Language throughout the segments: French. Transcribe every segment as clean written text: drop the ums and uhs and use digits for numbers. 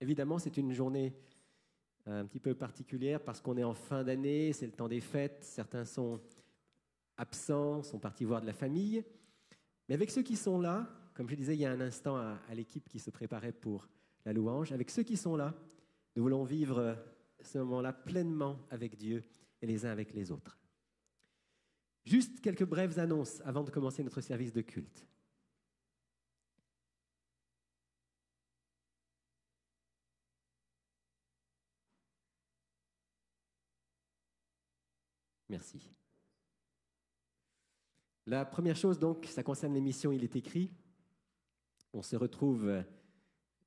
Évidemment, c'est une journée un petit peu particulière parce qu'on est en fin d'année, c'est le temps des fêtes, certains sont absents, sont partis voir de la famille. Mais avec ceux qui sont là, comme je disais il y a un instant à l'équipe qui se préparait pour la louange, avec ceux qui sont là, nous voulons vivre ce moment-là pleinement avec Dieu et les uns avec les autres. Juste quelques brèves annonces avant de commencer notre service de culte. Merci. La première chose, donc, ça concerne l'émission Il est écrit. On se retrouve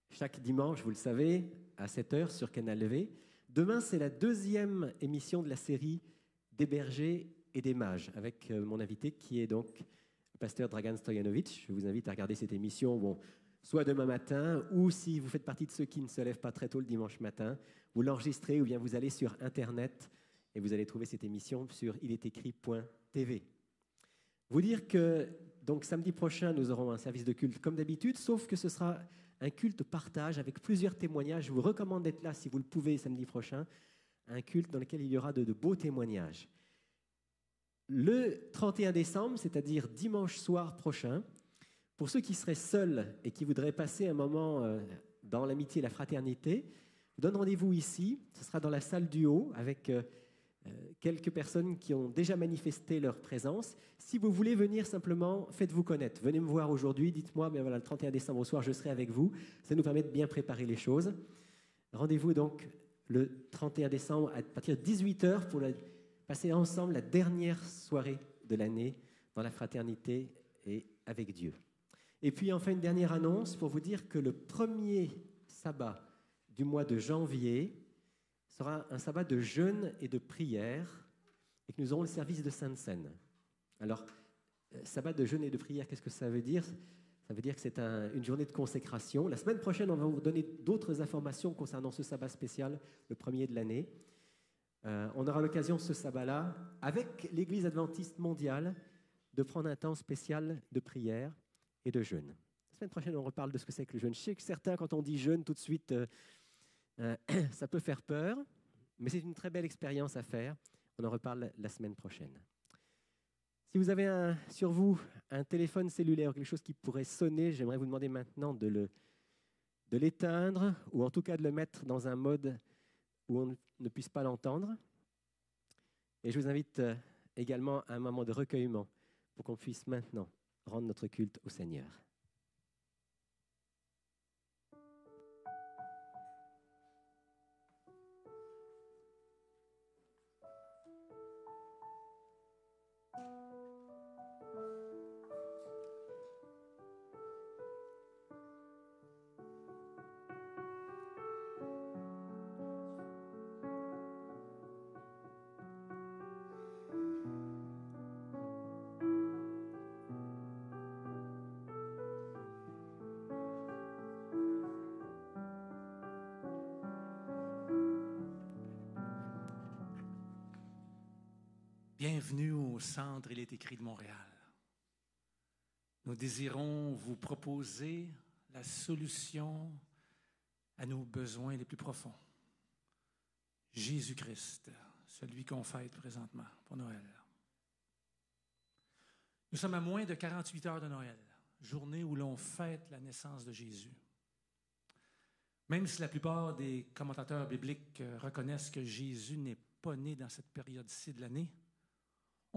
chaque dimanche, vous le savez, à 7h sur Canal V. Demain, c'est la deuxième émission de la série des bergers et des mages, avec mon invité qui est donc le pasteur Dragan Stojanovic. Je vous invite à regarder cette émission, soit demain matin, ou si vous faites partie de ceux qui ne se lèvent pas très tôt le dimanche matin, vous l'enregistrez ou bien vous allez sur Internet et vous allez trouver cette émission sur ilétécrit.tv. Vous dire que donc samedi prochain, nous aurons un service de culte comme d'habitude, sauf que ce sera un culte partage avec plusieurs témoignages. Je vous recommande d'être là si vous le pouvez samedi prochain, un culte dans lequel il y aura de beaux témoignages. Le 31 décembre, c'est-à-dire dimanche soir prochain, pour ceux qui seraient seuls et qui voudraient passer un moment dans l'amitié et la fraternité, je vous donne rendez-vous ici. Ce sera dans la salle du haut avec quelques personnes qui ont déjà manifesté leur présence. Si vous voulez venir simplement, faites-vous connaître. Venez me voir aujourd'hui, dites-moi, ben voilà, le 31 décembre au soir, je serai avec vous. Ça nous permet de bien préparer les choses. Rendez-vous donc le 31 décembre à partir de 18h pour passer ensemble la dernière soirée de l'année dans la fraternité et avec Dieu. Et puis enfin une dernière annonce pour vous dire que le premier sabbat du mois de janvier sera un sabbat de jeûne et de prière et que nous aurons le service de Sainte Seine. Alors, sabbat de jeûne et de prière, qu'est-ce que ça veut dire ? Ça veut dire que c'est une journée de consécration. La semaine prochaine, on va vous donner d'autres informations concernant ce sabbat spécial, le premier de l'année. On aura l'occasion ce sabbat-là, avec l'Église adventiste mondiale, de prendre un temps spécial de prière et de jeûne. La semaine prochaine, on reparle de ce que c'est que le jeûne. Je sais que certains, quand on dit jeûne, tout de suite, ça peut faire peur, mais c'est une très belle expérience à faire. On en reparle la semaine prochaine. Si vous avez sur vous un téléphone cellulaire, quelque chose qui pourrait sonner, j'aimerais vous demander maintenant de l'éteindre ou en tout cas de le mettre dans un mode où on ne puisse pas l'entendre. Et je vous invite également à un moment de recueillement pour qu'on puisse maintenant rendre notre culte au Seigneur. Bienvenue au Centre Il est écrit de Montréal. Nous désirons vous proposer la solution à nos besoins les plus profonds. Jésus-Christ, celui qu'on fête présentement pour Noël. Nous sommes à moins de 48 heures de Noël, journée où l'on fête la naissance de Jésus. Même si la plupart des commentateurs bibliques reconnaissent que Jésus n'est pas né dans cette période-ci de l'année,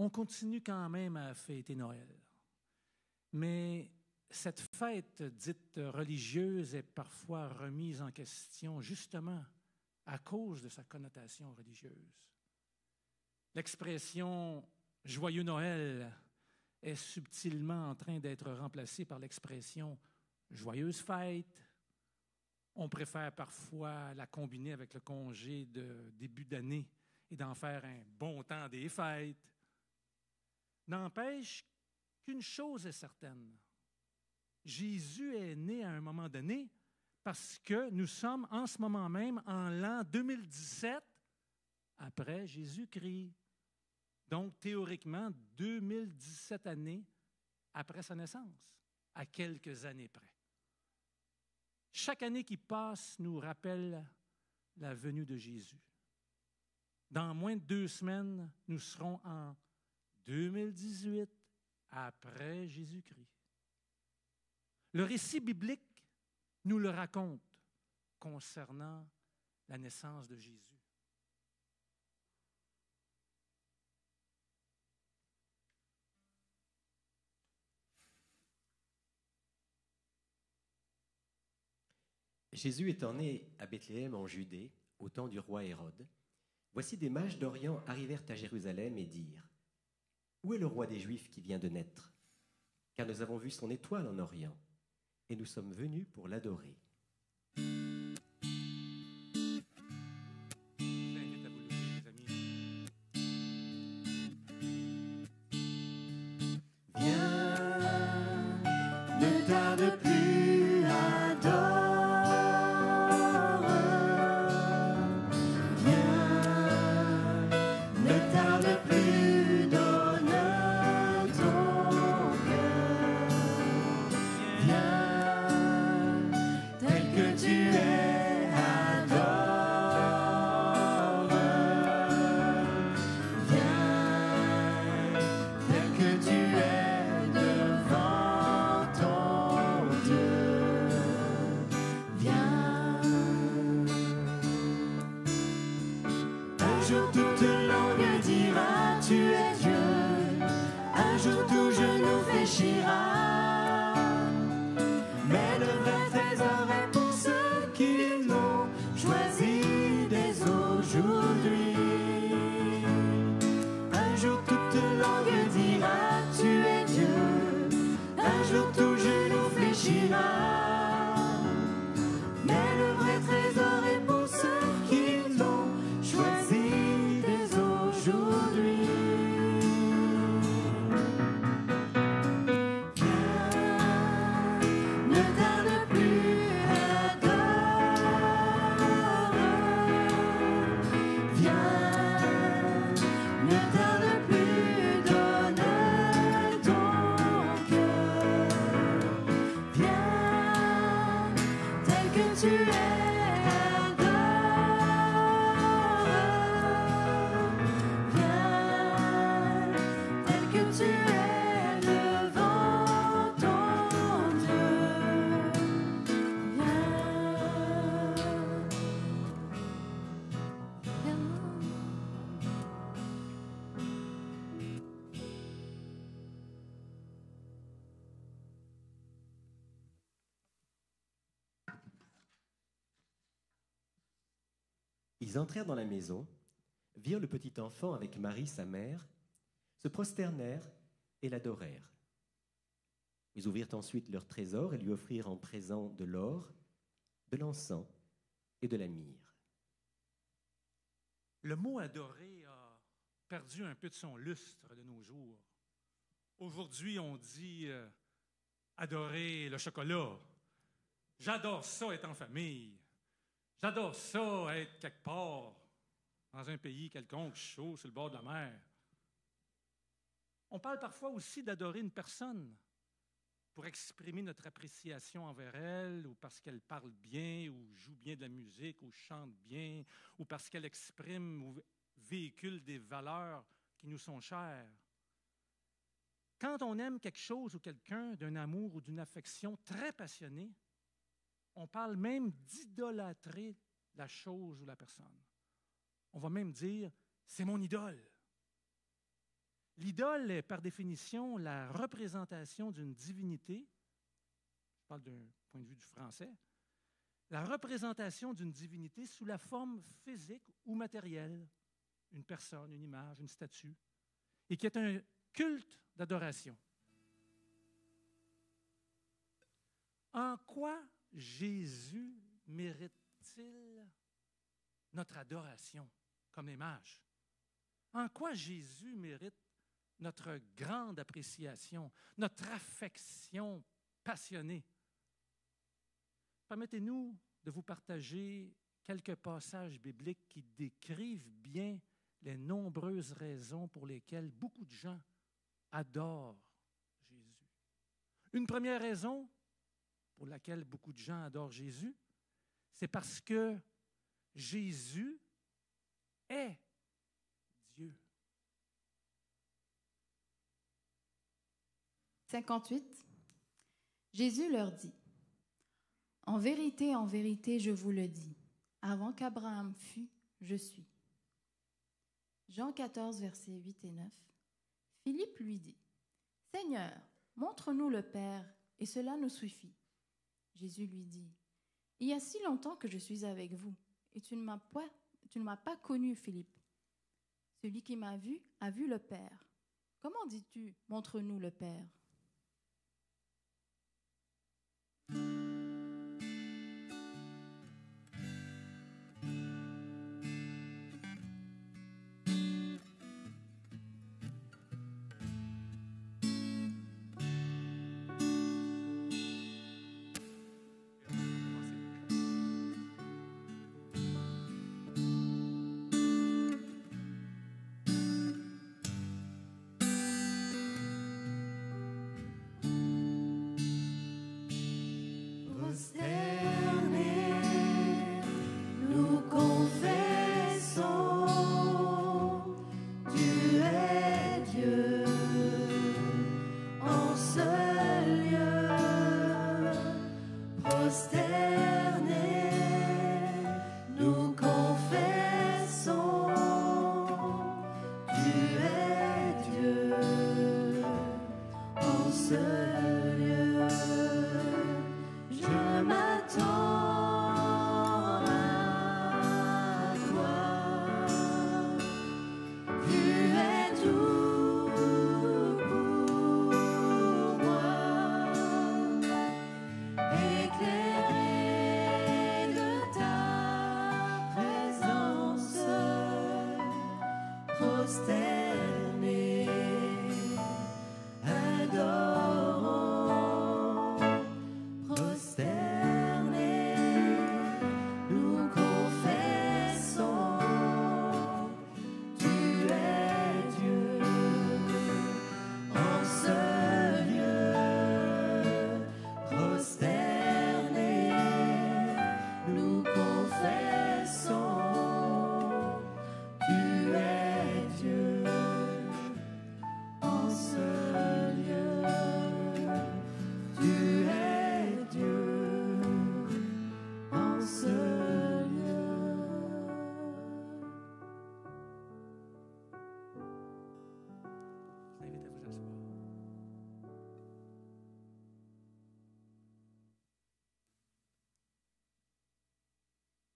on continue quand même à fêter Noël. Mais cette fête dite religieuse est parfois remise en question justement à cause de sa connotation religieuse. L'expression « Joyeux Noël » est subtilement en train d'être remplacée par l'expression « Joyeuse fête ». On préfère parfois la combiner avec le congé de début d'année et d'en faire un bon temps des fêtes. N'empêche qu'une chose est certaine. Jésus est né à un moment donné parce que nous sommes en ce moment même en l'an 2017 après Jésus-Christ. Donc, théoriquement, 2017 années après sa naissance, à quelques années près. Chaque année qui passe nous rappelle la venue de Jésus. Dans moins de 2 semaines, nous serons en 2018, après Jésus-Christ. Le récit biblique nous le raconte concernant la naissance de Jésus. Jésus étant né à Bethléem en Judée, au temps du roi Hérode, voici des mages d'Orient arrivèrent à Jérusalem et dirent : Où est le roi des Juifs qui vient de naître ? Car nous avons vu son étoile en Orient, et nous sommes venus pour l'adorer. Je vous invite à vous lever, les amis. Viens, ne tarde plus, adore. Viens, ne tarde plus, donne ton cœur. Viens, tel que tu es, adore. Viens, tel que tu es devant ton Dieu. Viens. Un jour toute langue dira tu es Dieu. Un jour tout genou fléchira. Mais le vrai trésor est pour ceux qui l'ont choisi dès aujourd'hui. Un jour toute langue dira tu es Dieu. Un jour tout genou fléchira. Mais le vrai trésor est pour ceux qui l'ont choisi dès aujourd'hui. Viens, ne tarde plus, adore. Viens, ne tarde plus, donne ton cœur. Viens, tel que tu es, adore. Viens, tel que tu es devant ton Dieu. Viens. Ils entrèrent dans la maison, virent le petit enfant avec Marie, sa mère, se prosternèrent et l'adorèrent. Ils ouvrirent ensuite leur trésor et lui offrirent en présent de l'or, de l'encens et de la myrrhe. Le mot adorer a perdu un peu de son lustre de nos jours. Aujourd'hui, on dit adorer le chocolat. J'adore ça être en famille. J'adore ça être quelque part dans un pays quelconque, chaud, sur le bord de la mer. On parle parfois aussi d'adorer une personne pour exprimer notre appréciation envers elle, ou parce qu'elle parle bien, ou joue bien de la musique, ou chante bien, ou parce qu'elle exprime ou véhicule des valeurs qui nous sont chères. Quand on aime quelque chose ou quelqu'un d'un amour ou d'une affection très passionnée, on parle même d'idolâtrer la chose ou la personne. On va même dire « c'est mon idole ». L'idole est par définition la représentation d'une divinité, je parle d'un point de vue du français, la représentation d'une divinité sous la forme physique ou matérielle, une personne, une image, une statue, et qui est un culte d'adoration. En quoi Jésus mérite-t-il notre adoration, comme les mages? En quoi Jésus mérite notre grande appréciation, notre affection passionnée? Permettez-nous de vous partager quelques passages bibliques qui décrivent bien les nombreuses raisons pour lesquelles beaucoup de gens adorent Jésus. Une première raison, pour laquelle beaucoup de gens adorent Jésus, c'est parce que Jésus est Dieu. 58. Jésus leur dit, « en vérité, je vous le dis, avant qu'Abraham fût, je suis. » Jean 14, versets 8 et 9. Philippe lui dit, « Seigneur, montre-nous le Père, et cela nous suffit. » Jésus lui dit, « Il y a si longtemps que je suis avec vous, et tu ne m'as pas connu, Philippe. Celui qui m'a vu a vu le Père. Comment dis-tu, montre-nous le Père ?»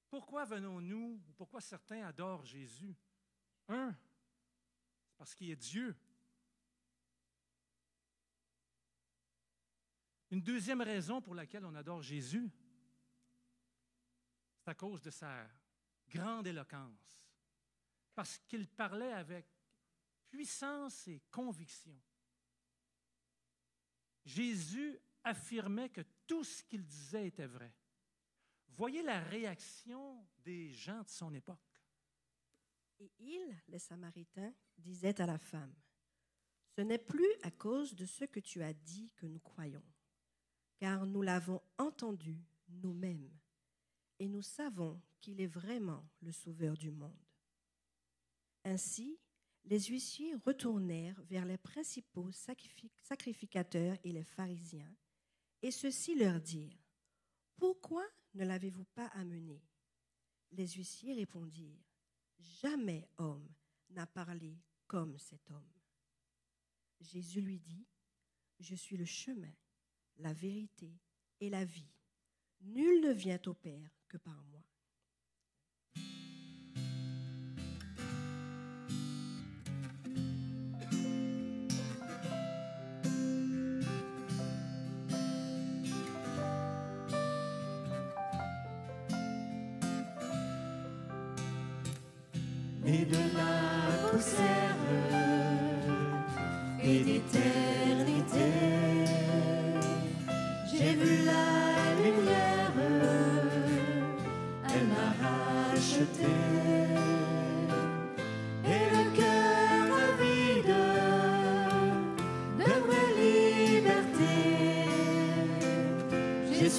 Pourquoi venons-nous, ou pourquoi certains adorent Jésus? Un, c'est parce qu'il est Dieu. Une deuxième raison pour laquelle on adore Jésus, c'est à cause de sa grande éloquence. Parce qu'il parlait avec puissance et conviction. Jésus affirmait que tout ce qu'il disait était vrai. Voyez la réaction des gens de son époque. Et il, les Samaritains, disaient à la femme, « Ce n'est plus à cause de ce que tu as dit que nous croyons, car nous l'avons entendu nous-mêmes, et nous savons qu'il est vraiment le Sauveur du monde. » Ainsi, les huissiers retournèrent vers les principaux sacrificateurs et les pharisiens, et ceux-ci leur dirent, « Pourquoi ne l'avez-vous pas amené ?» Les huissiers répondirent, « Jamais homme n'a parlé comme cet homme. » Jésus lui dit, « Je suis le chemin, la vérité et la vie. Nul ne vient au Père que par moi. » Et de la poussière et d'éternité, j'ai vu la lumière, elle m'a racheté. Et le cœur avide de vraie liberté, j'ai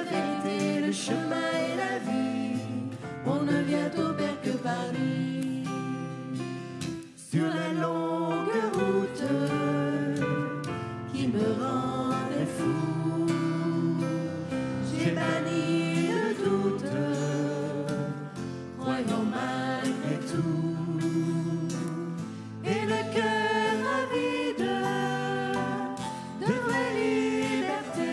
la vérité, le chemin et la vie. On ne vient au Père que par lui. Sur la longue route qui me rendait fou, j'ai banni le doute, croyant malgré tout. Et le cœur avide de vraie liberté,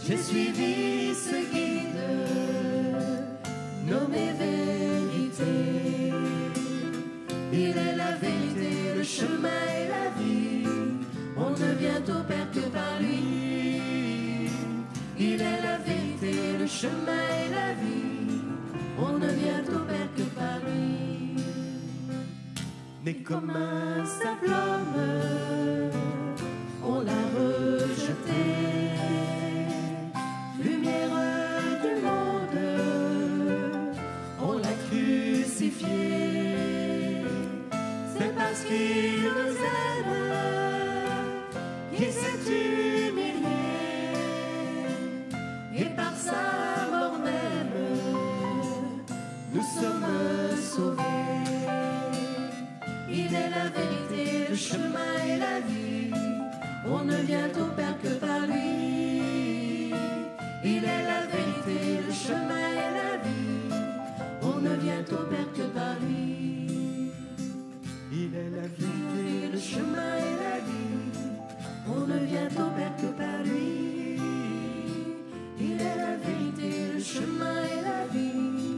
j'ai suivi ce guide nommé vérité. Il est la vérité, le chemin et la vie. On ne vient au Père que par lui. Il est la vérité, le chemin et la vie. On ne vient au Père que par lui. Né comme un simple homme, on l'a rejeté. Lumière du monde, on l'a crucifié. C'est parce qu'il nous aime qu'il s'est humilié, et par sa mort même nous sommes sauvés. Il est la vérité, le chemin et la vie. On ne vient au Père que par lui. Il est la vérité, le chemin et la vie. On ne vient au Père que par lui. Il est la vérité, le chemin et la vie. On ne vient au Père que par lui. Il est la vérité, le chemin et la vie.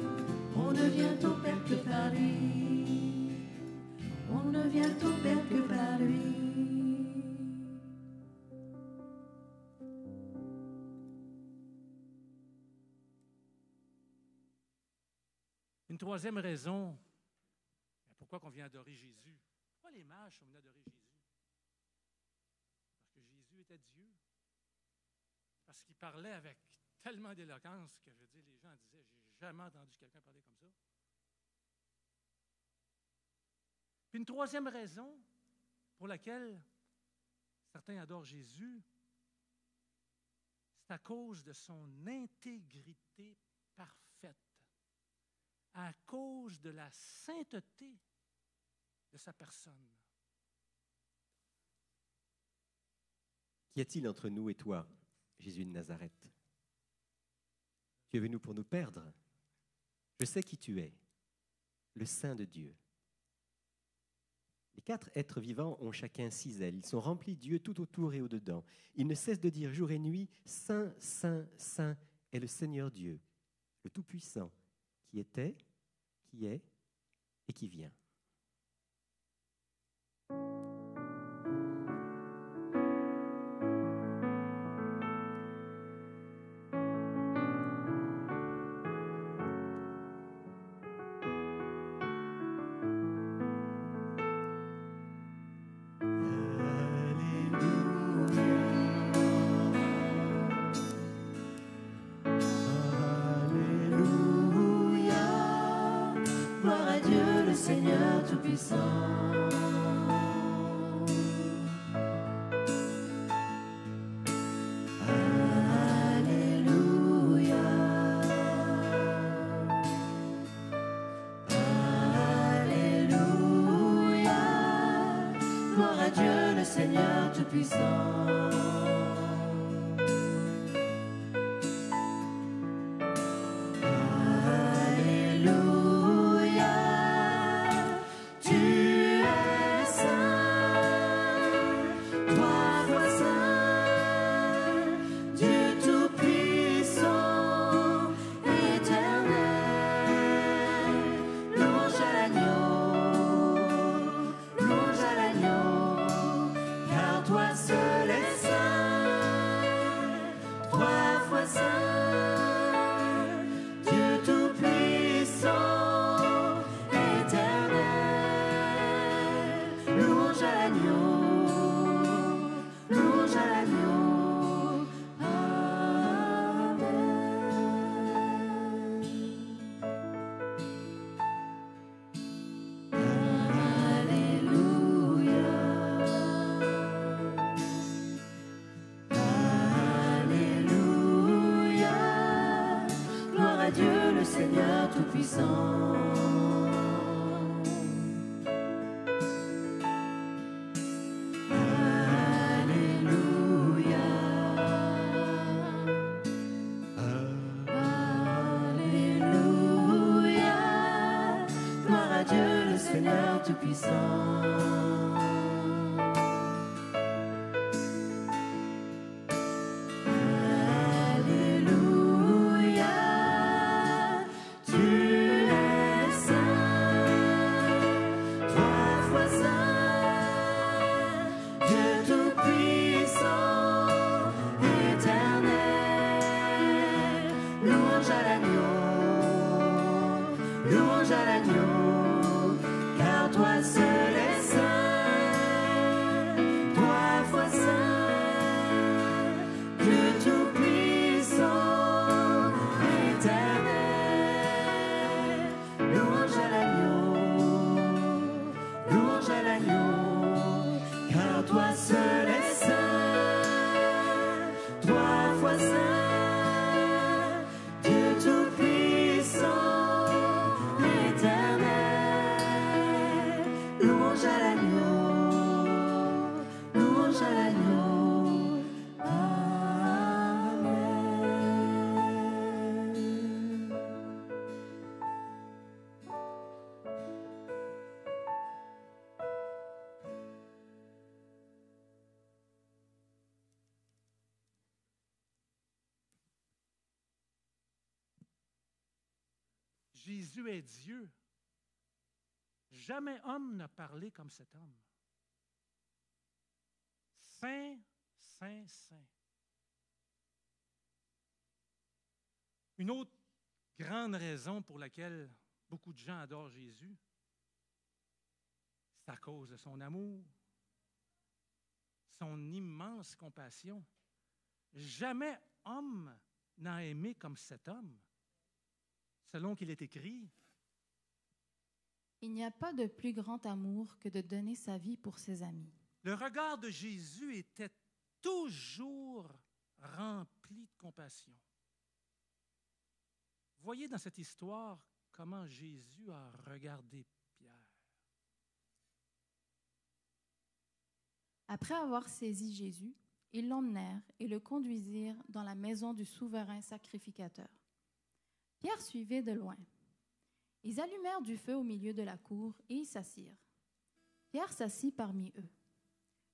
On ne vient au Père que par lui. On ne vient au Père que par lui. Une troisième raison pourquoi on vient adorer Jésus. Pourquoi les mages sont venus adorer Jésus? Parce que Jésus était Dieu. Parce qu'il parlait avec tellement d'éloquence que, je veux dire, les gens disaient, j'ai jamais entendu quelqu'un parler comme ça. Puis une troisième raison pour laquelle certains adorent Jésus, c'est à cause de son intégrité parfaite, à cause de la sainteté de sa personne. Qu'y a-t-il entre nous et toi, Jésus de Nazareth? Tu es venu pour nous perdre. Je sais qui tu es, le Saint de Dieu. Les 4 êtres vivants ont chacun 6 ailes. Ils sont remplis de Dieu tout autour et au-dedans. Ils ne cessent de dire jour et nuit, Saint, Saint, Saint est le Seigneur Dieu, le Tout-Puissant, qui était, qui est et qui vient. Seigneur Tout-Puissant. Alléluia. Alléluia. Gloire à Dieu le Seigneur Tout-Puissant. Toi seul est Tout-Puissant. Alléluia. Alléluia. Gloire à Dieu, le Seigneur Tout-Puissant. Jésus est Dieu. Jamais homme n'a parlé comme cet homme. Saint, saint, saint. Une autre grande raison pour laquelle beaucoup de gens adorent Jésus, c'est à cause de son amour, son immense compassion. Jamais homme n'a aimé comme cet homme. Selon qu'il est écrit, il n'y a pas de plus grand amour que de donner sa vie pour ses amis. le regard de Jésus était toujours rempli de compassion. Voyez dans cette histoire comment Jésus a regardé Pierre. Après avoir saisi Jésus, ils l'emmenèrent et le conduisirent dans la maison du souverain sacrificateur. Pierre suivait de loin. Ils allumèrent du feu au milieu de la cour et y s'assirent. Pierre s'assit parmi eux.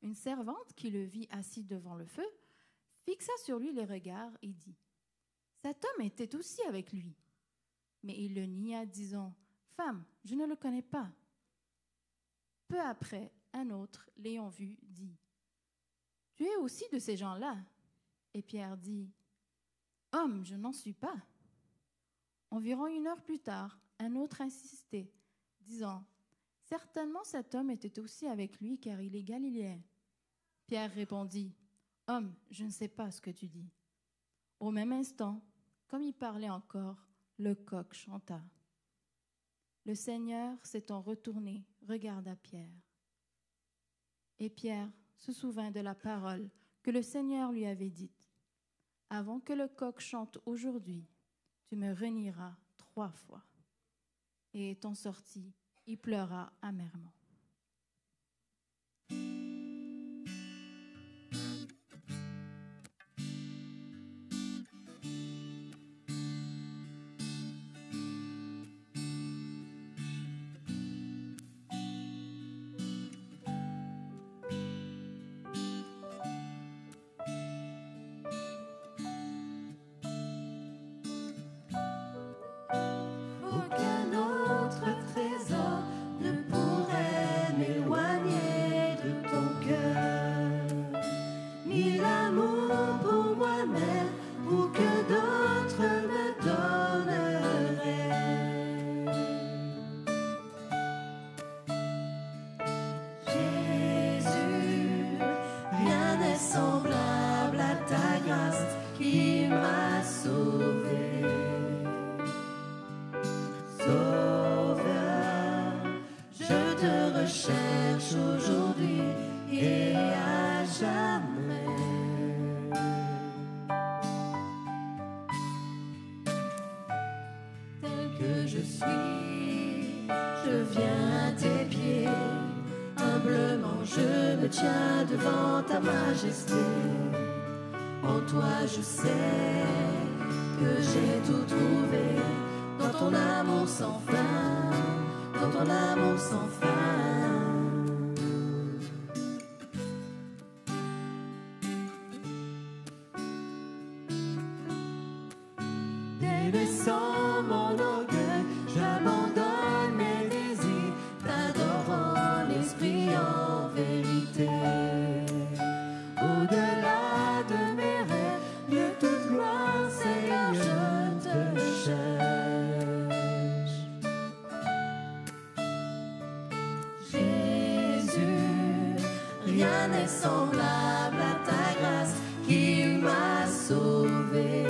Une servante qui le vit assis devant le feu fixa sur lui les regards et dit : « Cet homme était aussi avec lui. » Mais il le nia, disant : « Femme, je ne le connais pas. » Peu après, un autre, l'ayant vu, dit : « Tu es aussi de ces gens-là. » Et Pierre dit : « Homme, je n'en suis pas. » Environ 1 heure plus tard, un autre insistait, disant : « Certainement cet homme était aussi avec lui, car il est galiléen. » Pierre répondit : « Homme, je ne sais pas ce que tu dis. » Au même instant, comme il parlait encore, le coq chanta. Le Seigneur, s'étant retourné, regarda Pierre. Et Pierre se souvint de la parole que le Seigneur lui avait dite : « Avant que le coq chante aujourd'hui, tu me renieras 3 fois. » Et étant sorti, il pleura amèrement. Aucun autre trésor ne pourrait que je suis. Je viens à tes pieds, humblement je me tiens devant ta majesté. En toi je sais que j'ai tout trouvé, dans ton amour sans fin, dans ton amour sans fin. Délaissant mon orgueil, j'abandonne mes désirs, t'adorant l'esprit en vérité. Au-delà de mes rêves, de toute gloire, Seigneur, je te cherche. Jésus, rien n'est semblable à ta grâce qui m'a sauvé.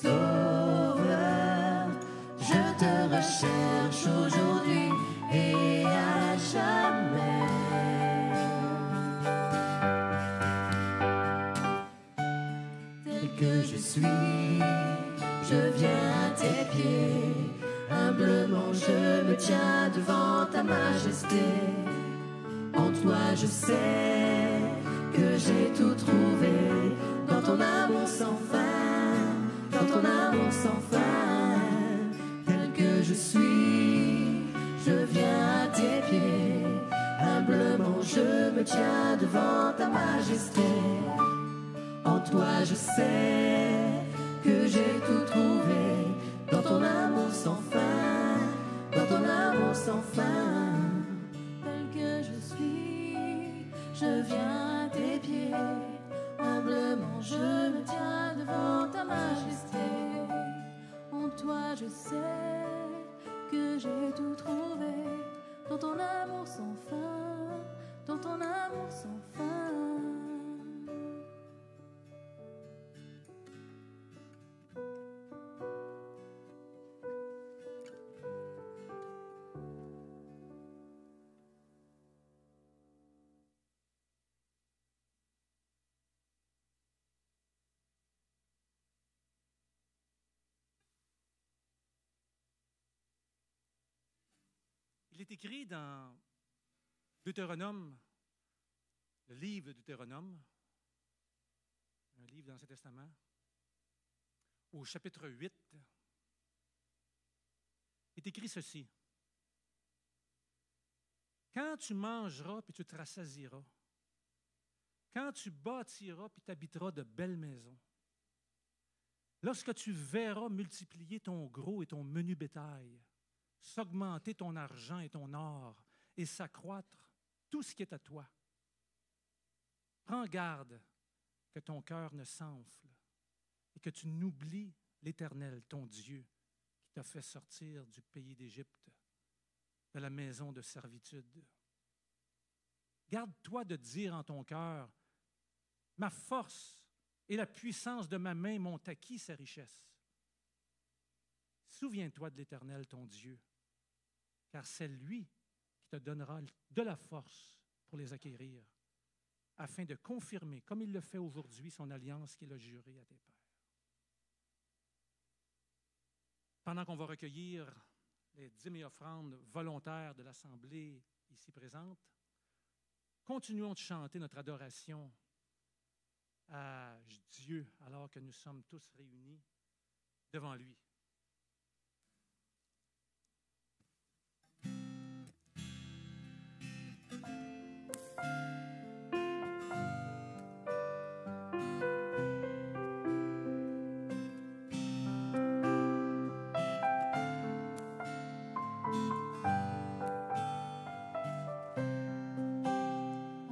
Sauveur, je te recherche aujourd'hui et à jamais. Tel que je suis, je viens à tes pieds. Humblement je me tiens devant ta majesté. En toi je sais que j'ai tout trouvé, dans ton amour sans fin, dans ton amour sans fin. Tel que je suis, je viens à tes pieds. Humblement je me tiens devant ta majesté. En toi je sais que j'ai tout trouvé, dans ton amour sans fin, dans ton amour sans fin. Tel que je suis, je viens à tes pieds. Humblement je me tiens devant ta majesté. En toi je sais que j'ai tout trouvé, dans ton amour sans fin, dans ton amour sans fin. Il est écrit dans Deutéronome, le livre de Deutéronome, un livre dans l'Ancien Testament, au chapitre 8, il est écrit ceci. Quand tu mangeras puis tu te rassasieras, quand tu bâtiras puis tu habiteras de belles maisons, lorsque tu verras multiplier ton gros et ton menu bétail, s'augmenter ton argent et ton or et s'accroître tout ce qui est à toi, prends garde que ton cœur ne s'enfle et que tu n'oublies l'Éternel, ton Dieu, qui t'a fait sortir du pays d'Égypte, de la maison de servitude. Garde-toi de dire en ton cœur, ma force et la puissance de ma main m'ont acquis ces richesses. Souviens-toi de l'Éternel, ton Dieu, car c'est lui qui te donnera de la force pour les acquérir, afin de confirmer, comme il le fait aujourd'hui, son alliance qu'il a jurée à tes pères. Pendant qu'on va recueillir les dîmes et offrandes volontaires de l'Assemblée ici présente, continuons de chanter notre adoration à Dieu alors que nous sommes tous réunis devant lui.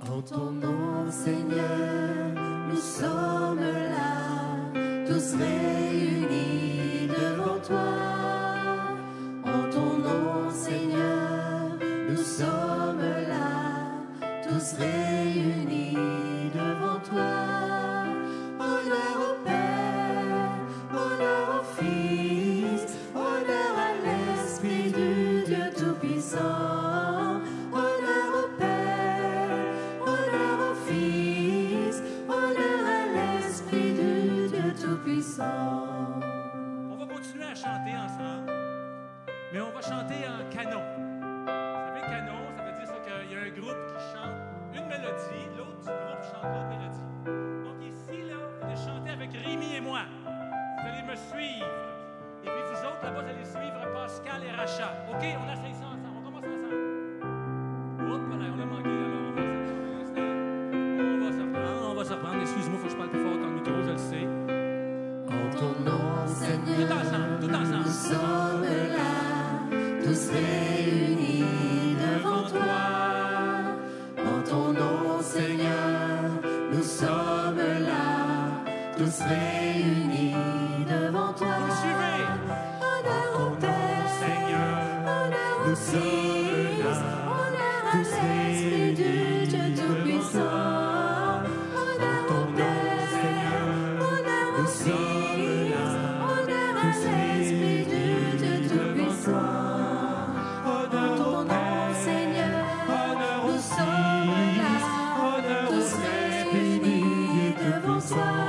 En ton nom, Seigneur, nous sommes là, tous réunis devant toi. En ton nom, Seigneur, nous sommes là, tous réunis devant toi. Honneur au Père, honneur au Fils, honneur à l'Esprit du Dieu Tout-Puissant. On va continuer à chanter en canon. Vous savez, canon, ça veut dire ça qu'il y a un groupe qui chante une mélodie, l'autre du groupe chante l'autre mélodie. Donc ici, là, vous allez chanter avec Rémi et moi. Vous allez me suivre. Et puis vous autres, là-bas, vous allez suivre Pascal et Racha. OK, on essaye ça ensemble. On commence ensemble. Oups, là, on a manqué. Alors, on va se reprendre. Excuse-moi, il faut que je parle plus fort dans le micro, je le sais. En ton nom, Seigneur, Tout ensemble, tout ensemble. nous sommes là, tous réunis devant toi. En ton nom, Seigneur, nous sommes là, tous réunis devant toi. Vous me suivez? Honneur au Père, Seigneur, honneur au Fils, honneur à l'Esprit du Dieu Tout-Puissant. Honneur au Père, honneur au Fils, honneur à l'Esprit du Dieu Tout-Puissant. En ton nom, Seigneur, nous sommes là, tous réunis devant toi. En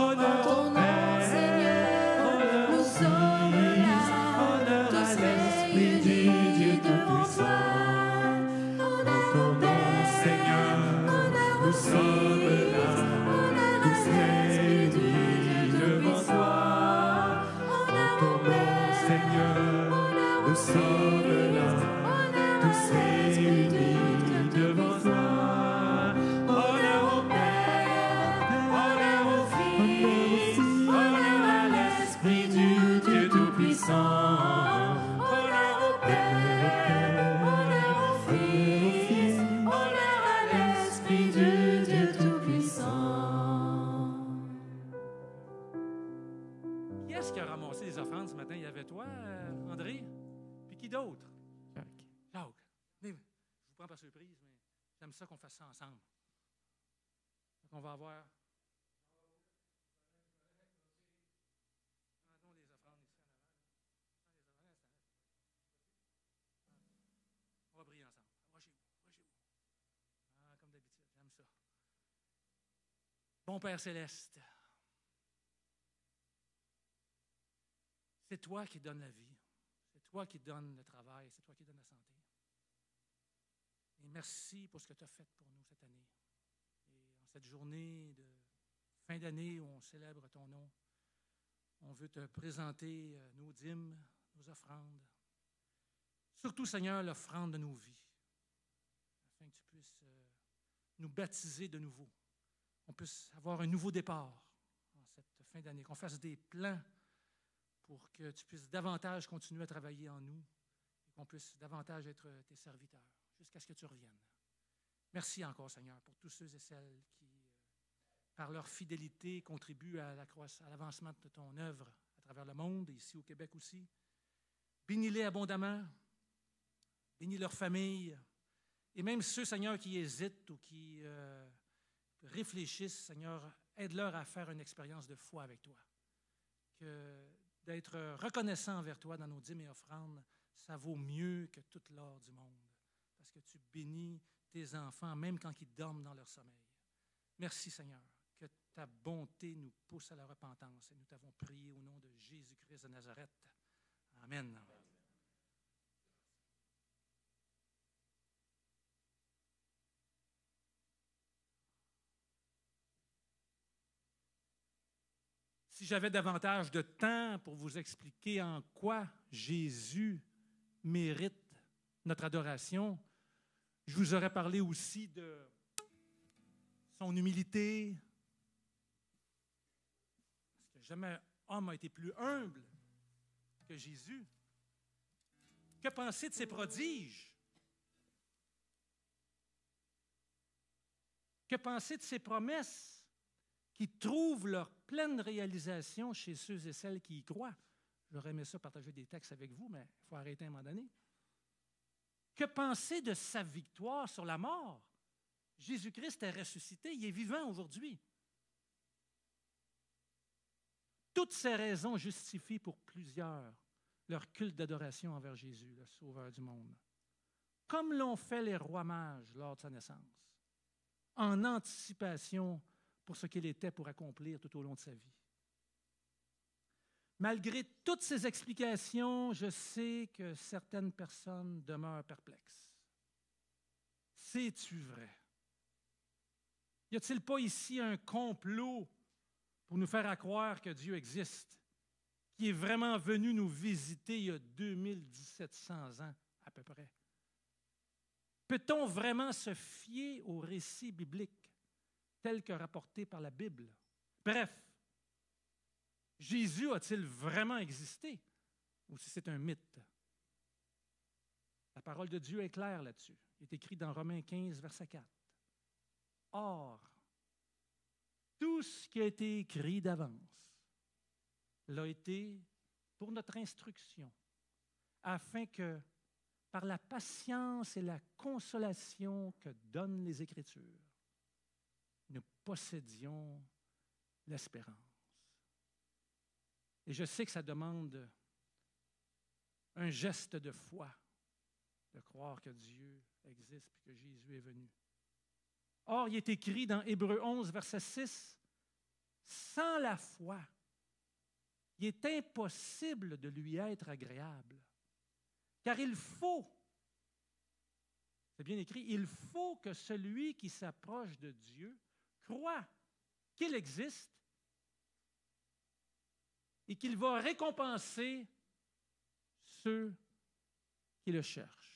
ton nom, Seigneur, nous sommes là, tous réunis devant toi. Honneur au Père, Seigneur, nous sommes là, tous réunis devant toi. Honneur au Père, Seigneur, nous sommes là, tous réunis devant toi. Honneur au Père, honneur au Fils, honneur à l'Esprit du Dieu Tout-Puissant. Honneur au Père, honneur au Fils, honneur à l'Esprit du Dieu Tout-Puissant. qui est-ce qui a ramassé les offrandes ce matin? Il y avait toi, André? Puis qui d'autre? Jacques. Jacques. Mais, je vous prends par surprise, mais j'aime ça qu'on fasse ça ensemble. Donc, on va avoir... Rendons les offrandes ici en avant. On va prier ensemble. Va chez vous. Ah, comme d'habitude, j'aime ça. Bon Père Céleste, c'est toi qui donnes la vie. C'est toi qui donnes le travail. C'est toi qui donnes la santé. Et merci pour ce que tu as fait pour nous cette année. Et en cette journée de fin d'année où on célèbre ton nom, on veut te présenter nos dîmes, nos offrandes. Surtout, Seigneur, l'offrande de nos vies, afin que tu puisses nous baptiser de nouveau. On puisse avoir un nouveau départ en cette fin d'année, qu'on fasse des plans pour que tu puisses davantage continuer à travailler en nous et qu'on puisse davantage être tes serviteurs jusqu'à ce que tu reviennes. Merci encore, Seigneur, pour tous ceux et celles qui, par leur fidélité, contribuent à l'avancement de ton œuvre à travers le monde et ici au Québec aussi. Bénis-les abondamment, bénis leurs familles et même ceux, Seigneur, qui hésitent ou qui réfléchissent, Seigneur, aide-leur à faire une expérience de foi avec toi. Que d'être reconnaissant envers toi dans nos dîmes et offrandes, ça vaut mieux que toute l'or du monde. Parce que tu bénis tes enfants, même quand ils dorment dans leur sommeil. Merci, Seigneur, que ta bonté nous pousse à la repentance. Et nous t'avons prié au nom de Jésus-Christ de Nazareth. Amen. Si j'avais davantage de temps pour vous expliquer en quoi Jésus mérite notre adoration, je vous aurais parlé aussi de son humilité. Parce que jamais homme a été plus humble que Jésus. Que penser de ses prodiges? Que penser de ses promesses qui trouvent leur pleine réalisation chez ceux et celles qui y croient? J'aurais aimé ça partager des textes avec vous, mais il faut arrêter à un moment donné. Que penser de sa victoire sur la mort? Jésus-Christ est ressuscité, il est vivant aujourd'hui. Toutes ces raisons justifient pour plusieurs leur culte d'adoration envers Jésus, le Sauveur du monde. Comme l'ont fait les rois mages lors de sa naissance, en anticipation pour ce qu'il était pour accomplir tout au long de sa vie. Malgré toutes ces explications, je sais que certaines personnes demeurent perplexes. C'est-tu vrai? Y a-t-il pas ici un complot pour nous faire croire que Dieu existe, qui est vraiment venu nous visiter il y a 2700 ans à peu près? Peut-on vraiment se fier aux récits bibliques tels que rapportés par la Bible? Bref, Jésus a-t-il vraiment existé ou si c'est un mythe? La parole de Dieu est claire là-dessus. Il est écrit dans Romains 15, verset 4. Or, tout ce qui a été écrit d'avance l'a été pour notre instruction, afin que, par la patience et la consolation que donnent les Écritures, nous possédions l'espérance. Et je sais que ça demande un geste de foi de croire que Dieu existe et que Jésus est venu. Or, il est écrit dans Hébreux 11, verset 6, « Sans la foi, il est impossible de lui être agréable, car il faut, c'est bien écrit, il faut que celui qui s'approche de Dieu croit qu'il existe et qu'il va récompenser ceux qui le cherchent. »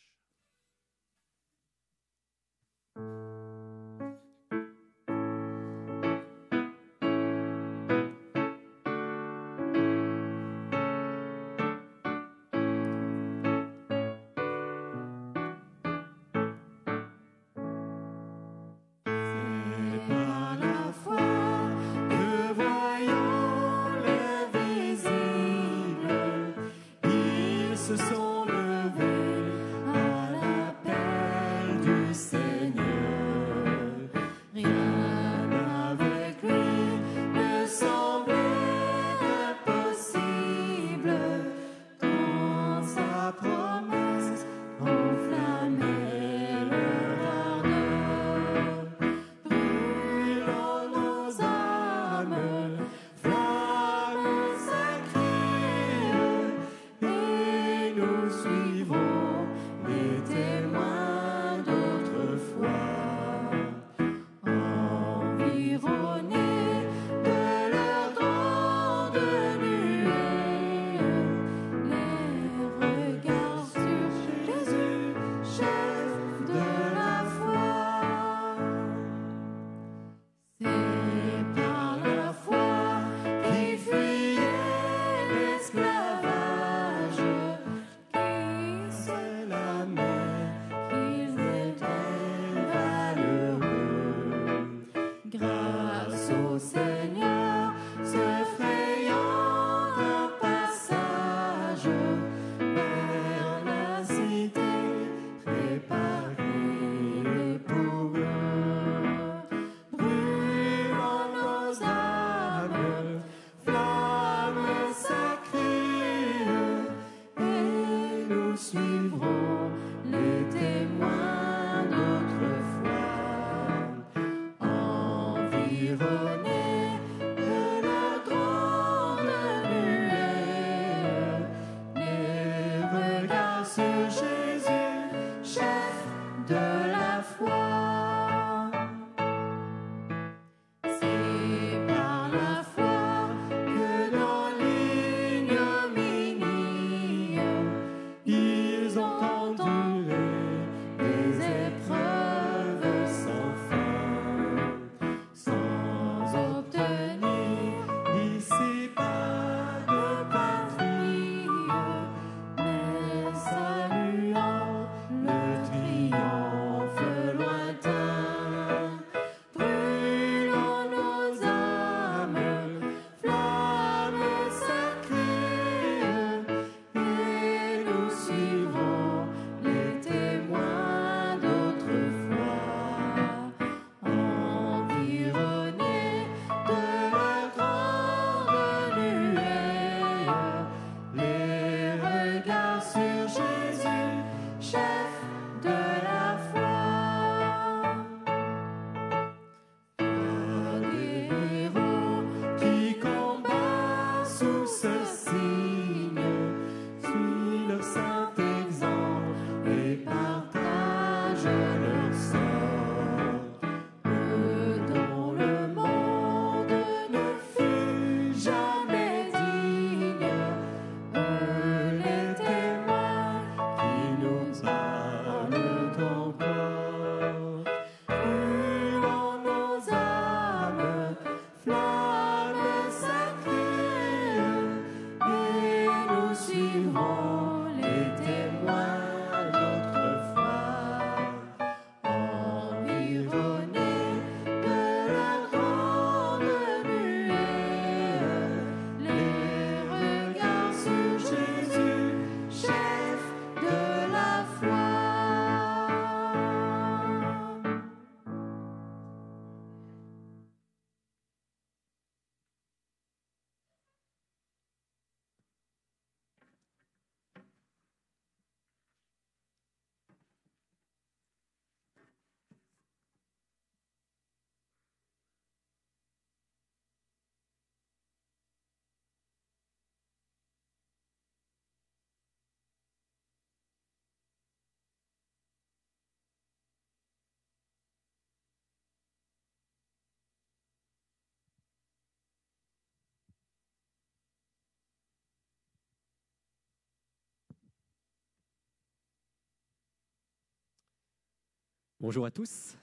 Bonjour à tous.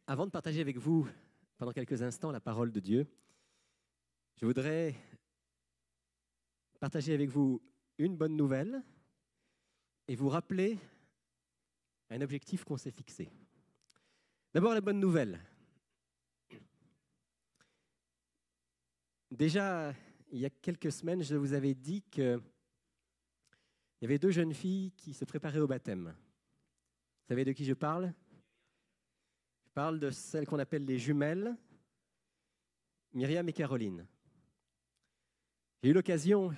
Avant de partager avec vous pendant quelques instants la parole de Dieu, je voudrais partager avec vous une bonne nouvelle et vous rappeler un objectif qu'on s'est fixé. D'abord, la bonne nouvelle. Déjà, il y a quelques semaines, je vous avais dit qu'il y avait 2 jeunes filles qui se préparaient au baptême. Vous savez de qui je parle ? Je parle de celles qu'on appelle les jumelles, Myriam et Caroline. J'ai eu l'occasion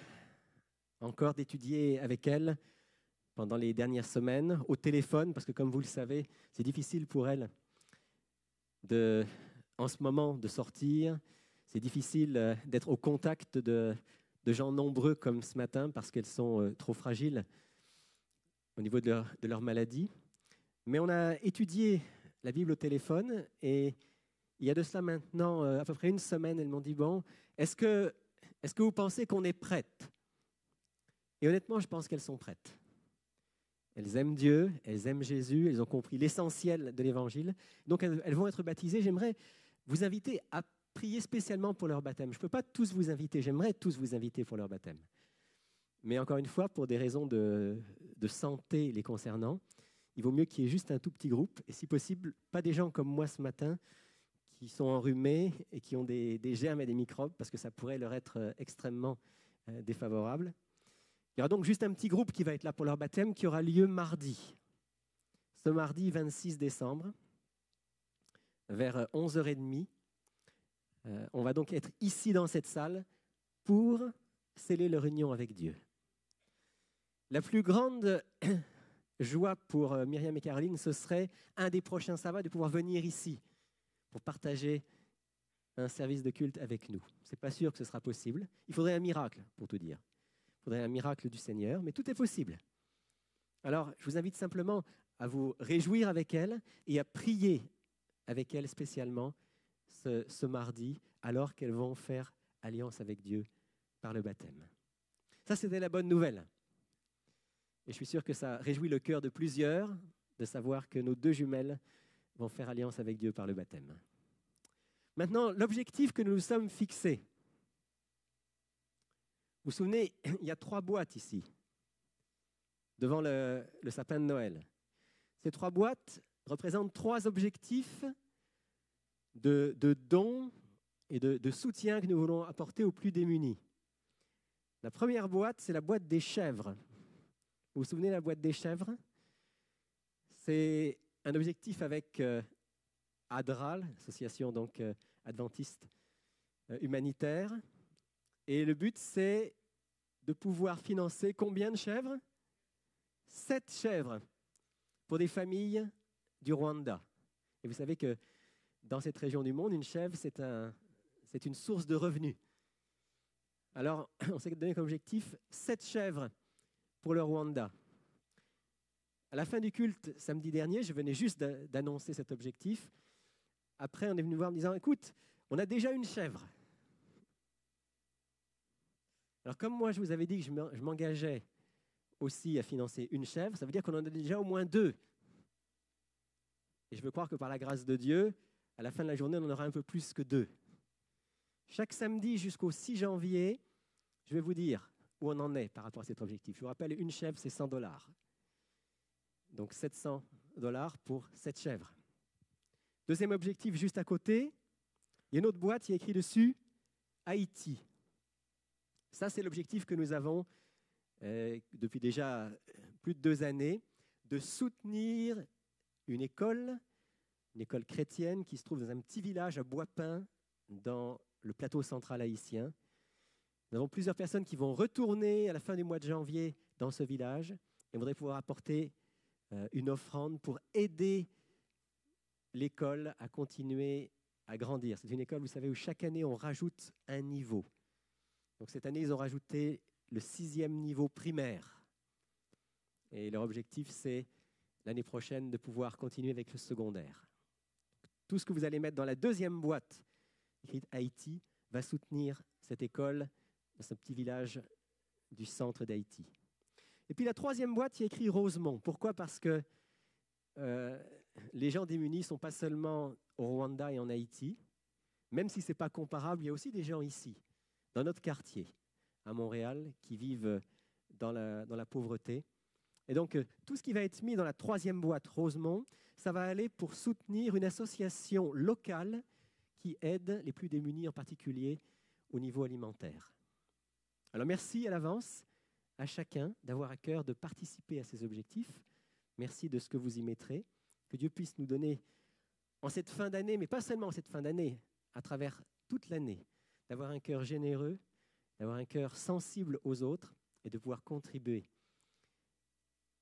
encore d'étudier avec elles pendant les dernières semaines, au téléphone, parce que comme vous le savez, c'est difficile pour elles en ce moment de sortir. C'est difficile d'être au contact de gens nombreux comme ce matin parce qu'elles sont trop fragiles au niveau de leur maladie. Mais on a étudié la Bible au téléphone et il y a de cela maintenant à peu près une semaine, elles m'ont dit, bon, est-ce que vous pensez qu'on est prêtes ? Et honnêtement, je pense qu'elles sont prêtes. Elles aiment Dieu, elles aiment Jésus, elles ont compris l'essentiel de l'Évangile. Donc elles vont être baptisées. J'aimerais vous inviter à prier spécialement pour leur baptême. Je ne peux pas tous vous inviter, j'aimerais tous vous inviter pour leur baptême. Mais encore une fois, pour des raisons de santé les concernant, il vaut mieux qu'il y ait juste un tout petit groupe, et si possible, pas des gens comme moi ce matin, qui sont enrhumés et qui ont des germes et des microbes, parce que ça pourrait leur être extrêmement défavorable. Il y aura donc juste un petit groupe qui va être là pour leur baptême, qui aura lieu mardi. Ce mardi 26 décembre, vers 11h30. On va donc être ici dans cette salle pour sceller leur union avec Dieu. La plus grande joie pour Myriam et Caroline, ce serait un des prochains sabbats de pouvoir venir ici pour partager un service de culte avec nous. Ce n'est pas sûr que ce sera possible. Il faudrait un miracle, pour tout dire. Il faudrait un miracle du Seigneur, mais tout est possible. Alors, je vous invite simplement à vous réjouir avec elles et à prier avec elles spécialement ce mardi, alors qu'elles vont faire alliance avec Dieu par le baptême. Ça, c'était la bonne nouvelle. Et je suis sûr que ça réjouit le cœur de plusieurs de savoir que nos 2 jumelles vont faire alliance avec Dieu par le baptême. Maintenant, l'objectif que nous nous sommes fixés. Vous vous souvenez, il y a 3 boîtes ici, devant le sapin de Noël. Ces 3 boîtes représentent 3 objectifs de dons et de soutien que nous voulons apporter aux plus démunis. La première boîte, c'est la boîte des chèvres. Vous vous souvenez de la boîte des chèvres ? C'est un objectif avec ADRAL, association donc adventiste humanitaire. Et le but, c'est de pouvoir financer combien de chèvres ? 7 chèvres pour des familles du Rwanda. Et vous savez que dans cette région du monde, une chèvre, c'est une source de revenus. Alors, on s'est donné comme objectif 7 chèvres pour le Rwanda. À la fin du culte, samedi dernier, je venais juste d'annoncer cet objectif. Après, on est venu voir en me disant, écoute, on a déjà une chèvre. Alors, comme moi, je vous avais dit que je m'engageais aussi à financer une chèvre, ça veut dire qu'on en a déjà au moins 2. Et je veux croire que par la grâce de Dieu, à la fin de la journée, on en aura un peu plus que 2. Chaque samedi jusqu'au 6 janvier, je vais vous dire où on en est par rapport à cet objectif. Je vous rappelle, une chèvre, c'est $100. Donc $700 pour 7 chèvres. Deuxième objectif, juste à côté, il y a une autre boîte, il y a écrit dessus Haïti. Ça, c'est l'objectif que nous avons depuis déjà plus de 2 années, de soutenir une école chrétienne qui se trouve dans un petit village à Bois-Pin, dans le plateau central haïtien. Nous avons plusieurs personnes qui vont retourner à la fin du mois de janvier dans ce village et on voudrait pouvoir apporter une offrande pour aider l'école à continuer à grandir. C'est une école, vous savez, où chaque année on rajoute un niveau. Donc cette année, ils ont rajouté le 6e niveau primaire. Et leur objectif, c'est l'année prochaine de pouvoir continuer avec le secondaire. Tout ce que vous allez mettre dans la 2e boîte, écrite Haïti, va soutenir cette école dans ce petit village du centre d'Haïti. Et puis la troisième boîte, il y a écrit Rosemont. Pourquoi? Parce que les gens démunis ne sont pas seulement au Rwanda et en Haïti. Même si ce n'est pas comparable, il y a aussi des gens ici, dans notre quartier, à Montréal, qui vivent dans la pauvreté. Et donc, tout ce qui va être mis dans la troisième boîte, Rosemont, ça va aller pour soutenir une association locale qui aide les plus démunis, en particulier au niveau alimentaire. Alors, merci à l'avance à chacun d'avoir à cœur de participer à ces objectifs. Merci de ce que vous y mettrez. Que Dieu puisse nous donner, en cette fin d'année, mais pas seulement en cette fin d'année, à travers toute l'année, d'avoir un cœur généreux, d'avoir un cœur sensible aux autres et de pouvoir contribuer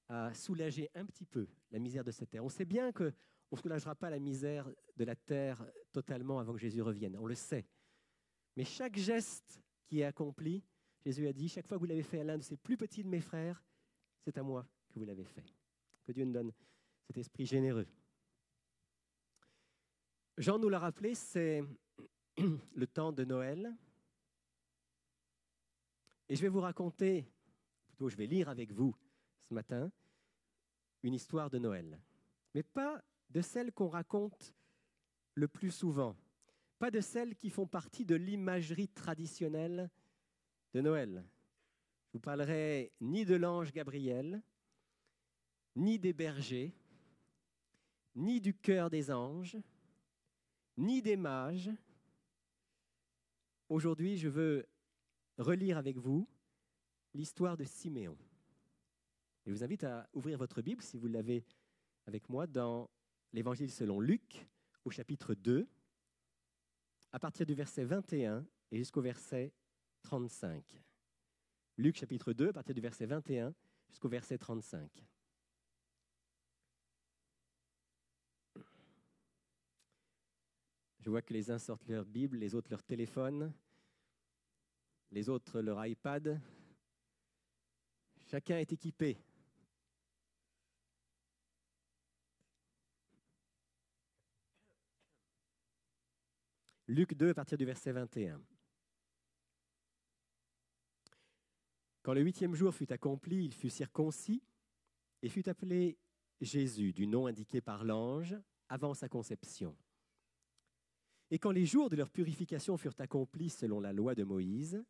à soulager un petit peu la misère de cette terre. On sait bien qu'on ne soulagera pas la misère de la terre totalement avant que Jésus revienne, on le sait. Mais chaque geste qui est accompli, Jésus a dit, chaque fois que vous l'avez fait à l'un de ces plus petits de mes frères, c'est à moi que vous l'avez fait. Que Dieu nous donne cet esprit généreux. Jean nous l'a rappelé, c'est le temps de Noël. Et je vais vous raconter, plutôt je vais lire avec vous ce matin, une histoire de Noël. Mais pas de celles qu'on raconte le plus souvent, pas de celles qui font partie de l'imagerie traditionnelle de Noël. Je vous parlerai ni de l'ange Gabriel, ni des bergers, ni du chœur des anges, ni des mages. Aujourd'hui, je veux relire avec vous l'histoire de Siméon. Je vous invite à ouvrir votre Bible, si vous l'avez avec moi, dans l'Évangile selon Luc, au chapitre 2, à partir du verset 21 et jusqu'au verset 35. Luc, chapitre 2, à partir du verset 21 jusqu'au verset 35. Je vois que les uns sortent leur Bible, les autres leur téléphone, les autres leur iPad. Chacun est équipé. Luc 2, à partir du verset 21. Quand le 8e jour fut accompli, il fut circoncis et fut appelé Jésus, du nom indiqué par l'ange, avant sa conception. Et quand les jours de leur purification furent accomplis selon la loi de Moïse,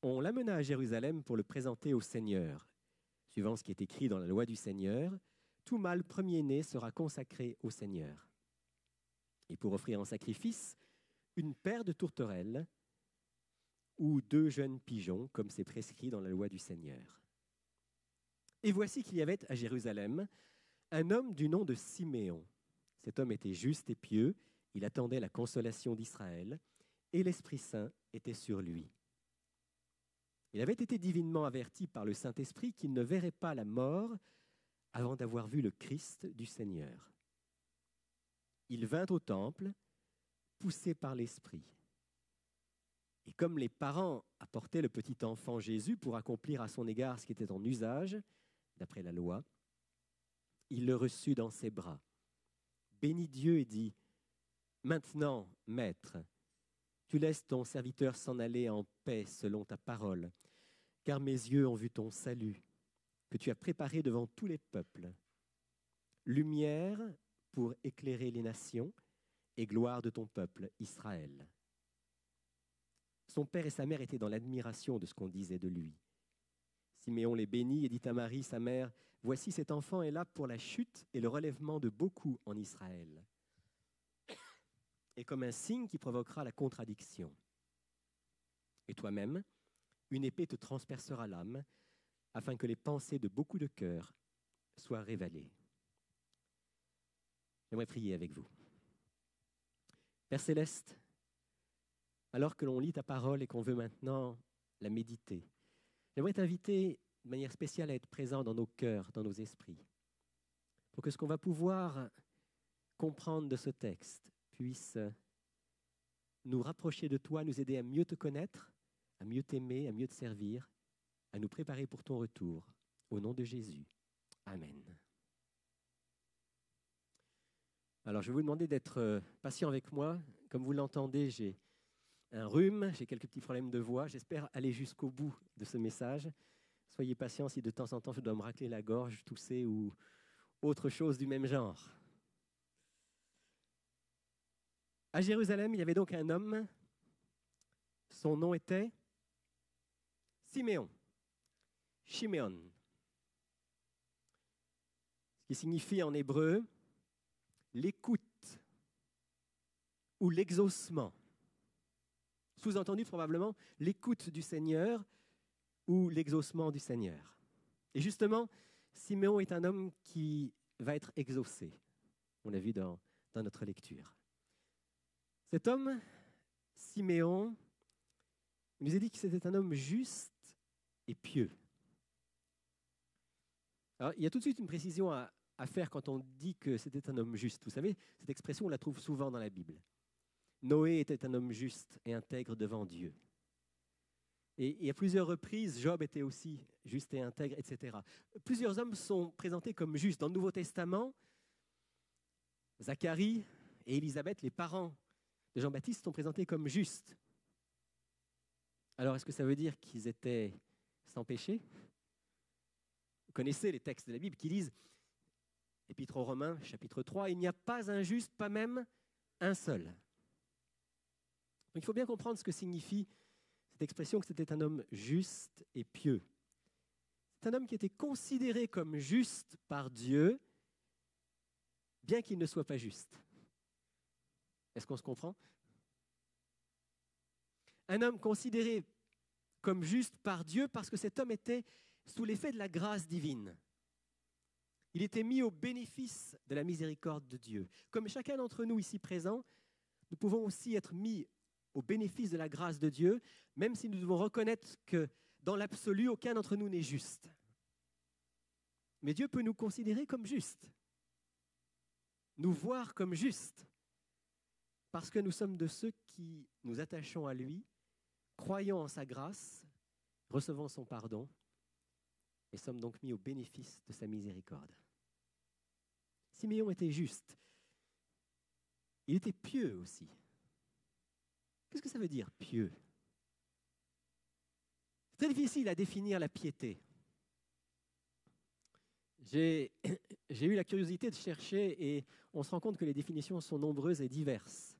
on l'amena à Jérusalem pour le présenter au Seigneur. Suivant ce qui est écrit dans la loi du Seigneur, tout mâle premier-né sera consacré au Seigneur. Et pour offrir en sacrifice une paire de tourterelles ou 2 jeunes pigeons, comme c'est prescrit dans la loi du Seigneur. Et voici qu'il y avait à Jérusalem un homme du nom de Siméon. Cet homme était juste et pieux, il attendait la consolation d'Israël, et l'Esprit Saint était sur lui. Il avait été divinement averti par le Saint-Esprit qu'il ne verrait pas la mort avant d'avoir vu le Christ du Seigneur. Il vint au temple, poussé par l'Esprit. Et comme les parents apportaient le petit enfant Jésus pour accomplir à son égard ce qui était en usage, d'après la loi, il le reçut dans ses bras, bénit Dieu et dit, « Maintenant, Maître, tu laisses ton serviteur s'en aller en paix selon ta parole, car mes yeux ont vu ton salut, que tu as préparé devant tous les peuples. Lumière pour éclairer les nations et gloire de ton peuple, Israël. » Son père et sa mère étaient dans l'admiration de ce qu'on disait de lui. Siméon les bénit et dit à Marie, sa mère, « Voici cet enfant est là pour la chute et le relèvement de beaucoup en Israël, et comme un signe qui provoquera la contradiction. Et toi-même, une épée te transpercera l'âme, afin que les pensées de beaucoup de cœurs soient révélées. » J'aimerais prier avec vous. Père Céleste, alors que l'on lit ta parole et qu'on veut maintenant la méditer, j'aimerais t'inviter de manière spéciale à être présent dans nos cœurs, dans nos esprits, pour que ce qu'on va pouvoir comprendre de ce texte puisse nous rapprocher de toi, nous aider à mieux te connaître, à mieux t'aimer, à mieux te servir, à nous préparer pour ton retour. Au nom de Jésus. Amen. Alors, je vais vous demander d'être patient avec moi. Comme vous l'entendez, j'ai un rhume, j'ai quelques petits problèmes de voix. J'espère aller jusqu'au bout de ce message. Soyez patients si de temps en temps je dois me racler la gorge, tousser ou autre chose du même genre. À Jérusalem, il y avait donc un homme. Son nom était Siméon, Shiméon, ce qui signifie en hébreu l'écoute ou l'exaucement. Sous-entendu probablement l'écoute du Seigneur ou l'exaucement du Seigneur. Et justement, Siméon est un homme qui va être exaucé. On l'a vu dans notre lecture. Cet homme, Siméon, il nous a dit que c'était un homme juste et pieux. Alors, il y a tout de suite une précision à faire quand on dit que c'était un homme juste. Vous savez, cette expression, on la trouve souvent dans la Bible. Noé était un homme juste et intègre devant Dieu. Et à plusieurs reprises, Job était aussi juste et intègre, etc. Plusieurs hommes sont présentés comme justes. Dans le Nouveau Testament, Zacharie et Élisabeth, les parents de Jean-Baptiste, sont présentés comme justes. Alors, est-ce que ça veut dire qu'ils étaient sans péché? Vous connaissez les textes de la Bible qui disent, Épître aux Romains, chapitre 3, « Il n'y a pas un juste, pas même un seul. » Donc, il faut bien comprendre ce que signifie cette expression que c'était un homme juste et pieux. C'est un homme qui était considéré comme juste par Dieu, bien qu'il ne soit pas juste. Est-ce qu'on se comprend? Un homme considéré comme juste par Dieu parce que cet homme était sous l'effet de la grâce divine. Il était mis au bénéfice de la miséricorde de Dieu. Comme chacun d'entre nous ici présents, nous pouvons aussi être mis au bénéfice de la grâce de Dieu, même si nous devons reconnaître que dans l'absolu, aucun d'entre nous n'est juste. Mais Dieu peut nous considérer comme justes, nous voir comme justes, parce que nous sommes de ceux qui nous attachons à lui, croyons en sa grâce, recevons son pardon, et sommes donc mis au bénéfice de sa miséricorde. Siméon était juste. Il était pieux aussi. Qu'est-ce que ça veut dire, pieux? C'est très difficile à définir la piété. J'ai eu la curiosité de chercher et on se rend compte que les définitions sont nombreuses et diverses.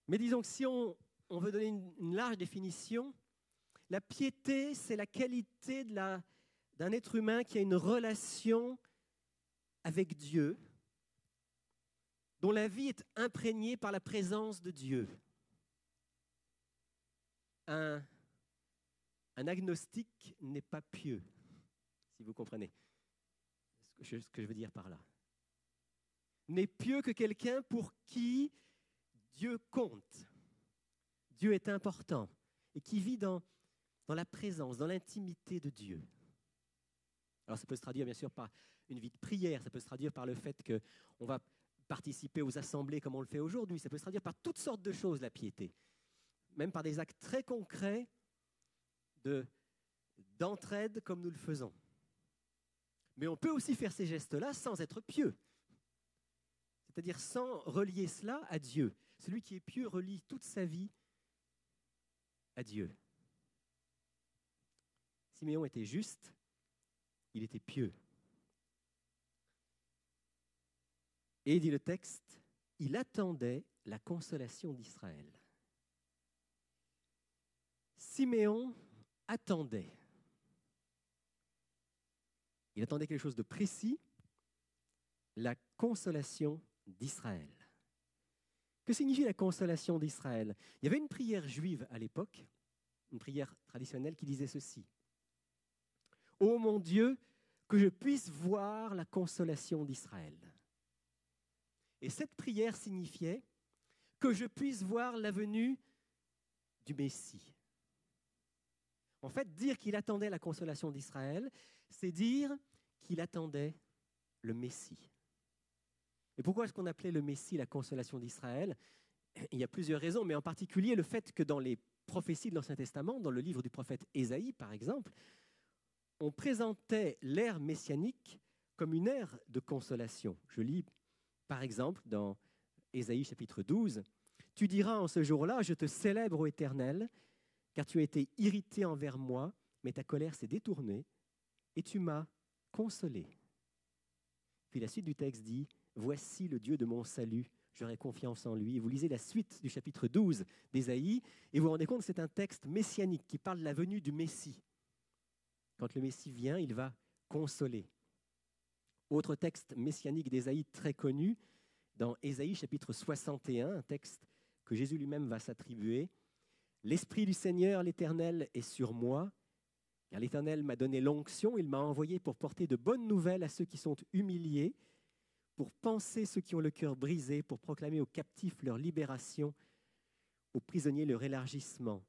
Mais disons que si on veut donner une large définition, la piété, c'est la qualité d'un être humain qui a une relation avec Dieu, dont la vie est imprégnée par la présence de Dieu. Un agnostique n'est pas pieux, si vous comprenez ce que je veux dire par là. N'est pieux que quelqu'un pour qui Dieu compte. Dieu est important et qui vit dans la présence, dans l'intimité de Dieu. Alors ça peut se traduire bien sûr par une vie de prière, ça peut se traduire par le fait qu'on va participer aux assemblées comme on le fait aujourd'hui, ça peut se traduire par toutes sortes de choses, la piété, même par des actes très concrets d'entraide comme nous le faisons. Mais on peut aussi faire ces gestes-là sans être pieux, c'est-à-dire sans relier cela à Dieu. Celui qui est pieux relie toute sa vie à Dieu. Siméon était juste, il était pieux. Et dit le texte, il attendait la consolation d'Israël. Siméon attendait. Il attendait quelque chose de précis, la consolation d'Israël. Que signifie la consolation d'Israël? Il y avait une prière juive à l'époque, une prière traditionnelle qui disait ceci. « Ô mon Dieu, que je puisse voir la consolation d'Israël. » Et cette prière signifiait que je puisse voir la venue du Messie. En fait, dire qu'il attendait la consolation d'Israël, c'est dire qu'il attendait le Messie. Et pourquoi est-ce qu'on appelait le Messie la consolation d'Israël? Il y a plusieurs raisons, mais en particulier le fait que dans les prophéties de l'Ancien Testament, dans le livre du prophète Ésaïe par exemple, on présentait l'ère messianique comme une ère de consolation. Je lis par exemple dans Ésaïe chapitre 12, « Tu diras en ce jour-là, je te célèbre, ô Éternel, car tu as été irrité envers moi, mais ta colère s'est détournée, et tu m'as consolé. » Puis la suite du texte dit, « Voici le Dieu de mon salut, j'aurai confiance en lui. » Et vous lisez la suite du chapitre 12 d'Ésaïe, et vous vous rendez compte que c'est un texte messianique qui parle de la venue du Messie. Quand le Messie vient, il va consoler. Autre texte messianique d'Ésaïe très connu, dans Ésaïe chapitre 61, un texte que Jésus lui-même va s'attribuer. « L'Esprit du Seigneur, l'Éternel, est sur moi, car l'Éternel m'a donné l'onction, il m'a envoyé pour porter de bonnes nouvelles à ceux qui sont humiliés, pour panser ceux qui ont le cœur brisé, pour proclamer aux captifs leur libération, aux prisonniers leur élargissement,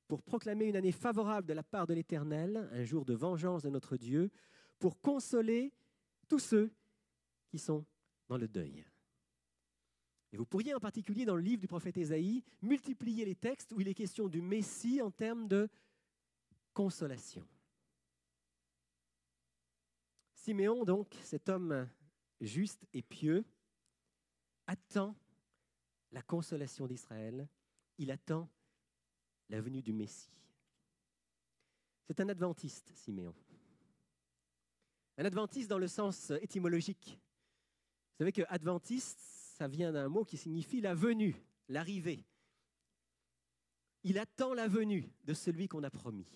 pour proclamer une année favorable de la part de l'Éternel, un jour de vengeance de notre Dieu, pour consoler tous ceux qui sont dans le deuil. » Et vous pourriez en particulier dans le livre du prophète Ésaïe multiplier les textes où il est question du Messie en termes de consolation. Siméon, donc, cet homme juste et pieux, attend la consolation d'Israël, il attend la venue du Messie. C'est un adventiste, Siméon. Un adventiste dans le sens étymologique. Vous savez que adventiste, ça vient d'un mot qui signifie la venue, l'arrivée. Il attend la venue de celui qu'on a promis.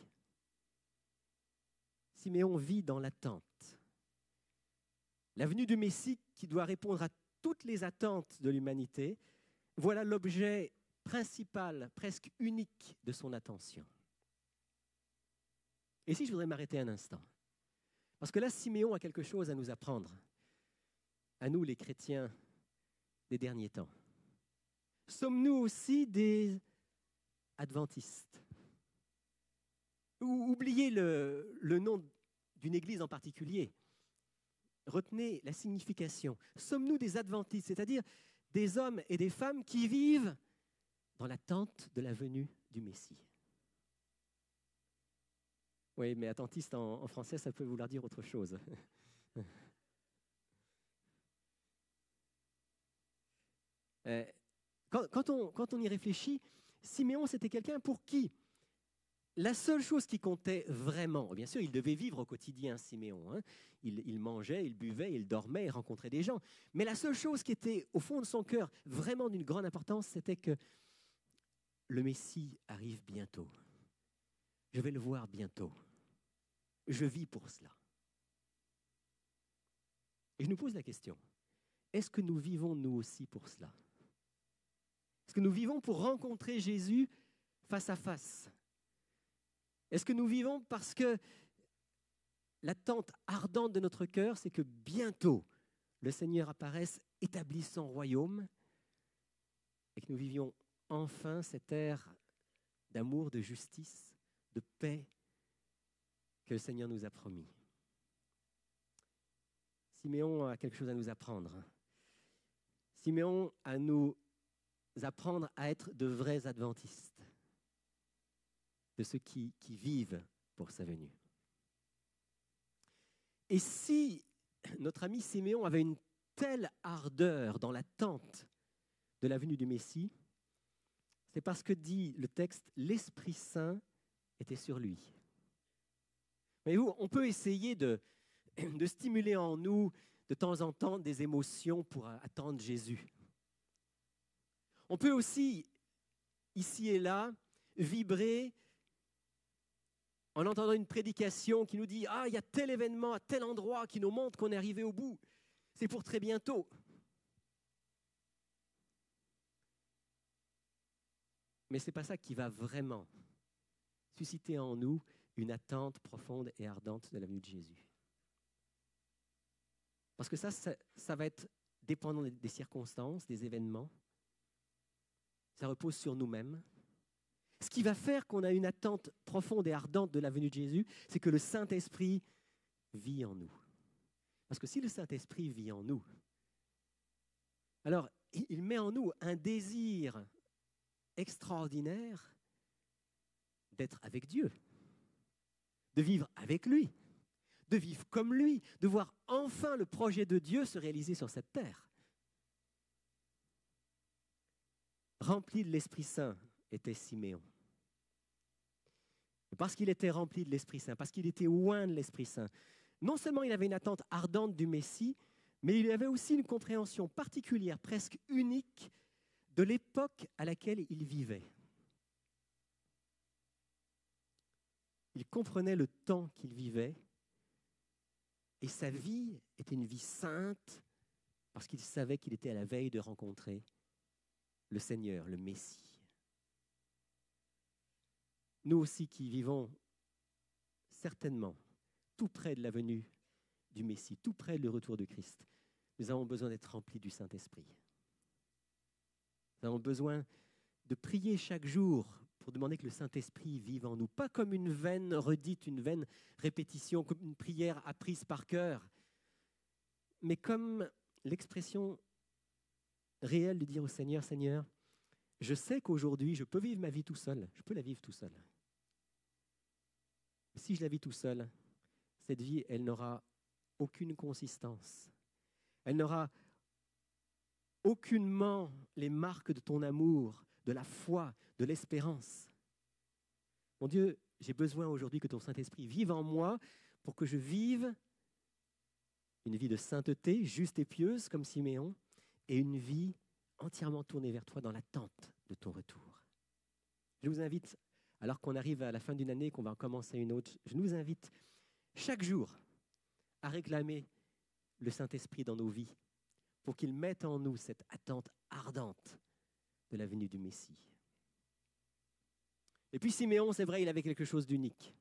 Siméon vit dans l'attente. La venue du Messie qui doit répondre à toutes les attentes de l'humanité, voilà l'objet principal, presque unique de son attention. Et si je voudrais m'arrêter un instant, parce que là, Siméon a quelque chose à nous apprendre, à nous les chrétiens des derniers temps. Sommes-nous aussi des adventistes? Ou oubliez le nom d'une église en particulier. Retenez la signification. Sommes-nous des adventistes, c'est-à-dire des hommes et des femmes qui vivent dans l'attente de la venue du Messie? Oui, mais attentiste en français, ça peut vouloir dire autre chose. Quand on y réfléchit, Siméon, c'était quelqu'un pour qui la seule chose qui comptait vraiment, bien sûr, il devait vivre au quotidien, Siméon. Hein. Il mangeait, il buvait, il dormait, il rencontrait des gens. Mais la seule chose qui était au fond de son cœur vraiment d'une grande importance, c'était que le Messie arrive bientôt. Je vais le voir bientôt. Je vis pour cela. Et je nous pose la question, est-ce que nous vivons nous aussi pour cela? Est-ce que nous vivons pour rencontrer Jésus face à face? Est-ce que nous vivons parce que l'attente ardente de notre cœur, c'est que bientôt le Seigneur apparaisse, établisse son royaume et que nous vivions enfin cette ère d'amour, de justice, de paix que le Seigneur nous a promis? Siméon a quelque chose à nous apprendre. Siméon a à nous apprendre à être de vrais adventistes, de ceux qui vivent pour sa venue. Et si notre ami Siméon avait une telle ardeur dans l'attente de la venue du Messie, c'est parce que, dit le texte, l'Esprit Saint était sur lui. Voyez-vous, on peut essayer de stimuler en nous de temps en temps des émotions pour attendre Jésus. On peut aussi, ici et là, vibrer en entendant une prédication qui nous dit « Ah, il y a tel événement à tel endroit qui nous montre qu'on est arrivé au bout. C'est pour très bientôt. » Mais ce n'est pas ça qui va vraiment susciter en nous une attente profonde et ardente de la venue de Jésus. Parce que ça va être dépendant des circonstances, des événements. Ça repose sur nous-mêmes. Ce qui va faire qu'on a une attente profonde et ardente de la venue de Jésus, c'est que le Saint-Esprit vit en nous. Parce que si le Saint-Esprit vit en nous, alors il met en nous un désir extraordinaire d'être avec Dieu, de vivre avec lui, de vivre comme lui, de voir enfin le projet de Dieu se réaliser sur cette terre. Rempli de l'Esprit Saint était Siméon. parce qu'il était rempli de l'Esprit Saint, parce qu'il était oint de l'Esprit Saint, non seulement il avait une attente ardente du Messie, mais il avait aussi une compréhension particulière, presque unique, de l'époque à laquelle il vivait. Il comprenait le temps qu'il vivait et sa vie était une vie sainte parce qu'il savait qu'il était à la veille de rencontrer le Seigneur, le Messie. Nous aussi qui vivons certainement tout près de la venue du Messie, tout près du retour de Christ, nous avons besoin d'être remplis du Saint-Esprit. Nous avons besoin de prier chaque jour pour demander que le Saint-Esprit vive en nous, pas comme une vaine redite, une vaine répétition, comme une prière apprise par cœur, mais comme l'expression réelle de dire au Seigneur, Seigneur, je sais qu'aujourd'hui, je peux vivre ma vie tout seul, je peux la vivre tout seul. Si je la vis tout seul, cette vie, elle n'aura aucune consistance. Elle n'aura aucunement les marques de ton amour, de la foi, de l'espérance. Mon Dieu, j'ai besoin aujourd'hui que ton Saint-Esprit vive en moi pour que je vive une vie de sainteté, juste et pieuse comme Siméon, et une vie entièrement tournée vers toi dans l'attente de ton retour. Je vous invite, alors qu'on arrive à la fin d'une année, qu'on va en commencer une autre, je nous invite chaque jour à réclamer le Saint-Esprit dans nos vies pour qu'il mette en nous cette attente ardente de la venue du Messie. Et puis Siméon, c'est vrai, il avait quelque chose d'unique.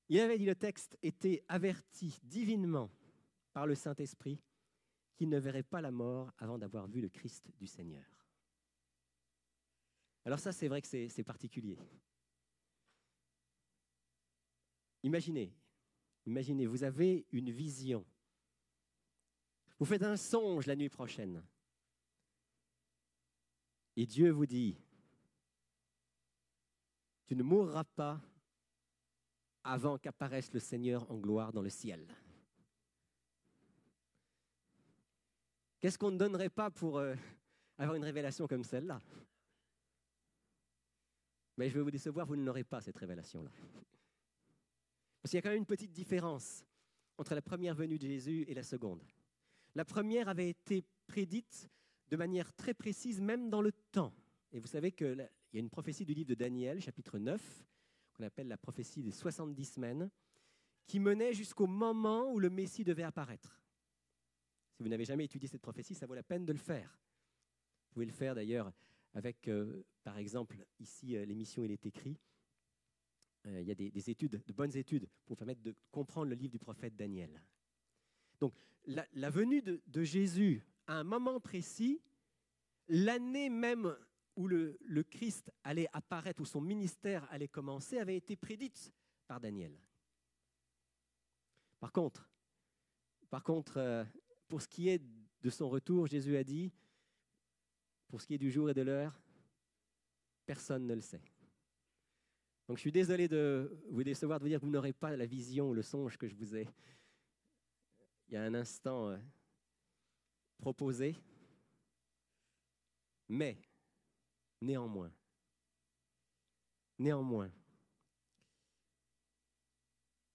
Il avait, dit le texte, été averti divinement par le Saint-Esprit qu'il ne verrait pas la mort avant d'avoir vu le Christ du Seigneur. Alors ça, c'est vrai que c'est particulier. Imaginez, vous avez une vision. Vous faites un songe la nuit prochaine. Et Dieu vous dit, tu ne mourras pas avant qu'apparaisse le Seigneur en gloire dans le ciel. Qu'est-ce qu'on ne donnerait pas pour avoir une révélation comme celle-là? Mais je vais vous décevoir, vous ne l'aurez pas, cette révélation-là. Parce qu'il y a quand même une petite différence entre la première venue de Jésus et la seconde. La première avait été prédite de manière très précise, même dans le temps. Et vous savez qu'il y a une prophétie du livre de Daniel, chapitre 9, qu'on appelle la prophétie des 70 semaines, qui menait jusqu'au moment où le Messie devait apparaître. Si vous n'avez jamais étudié cette prophétie, ça vaut la peine de le faire. Vous pouvez le faire d'ailleurs avec, par exemple, ici, l'émission « Il est écrit ». Il y a des études, de bonnes études, pour permettre de comprendre le livre du prophète Daniel. Donc, la venue de Jésus à un moment précis, l'année même où le Christ allait apparaître, où son ministère allait commencer, avait été prédite par Daniel. Par contre, pour ce qui est de son retour, Jésus a dit, pour ce qui est du jour et de l'heure, personne ne le sait. Donc je suis désolé de vous décevoir, de vous dire que vous n'aurez pas la vision, le songe que je vous ai, il y a un instant, proposé. Mais, néanmoins,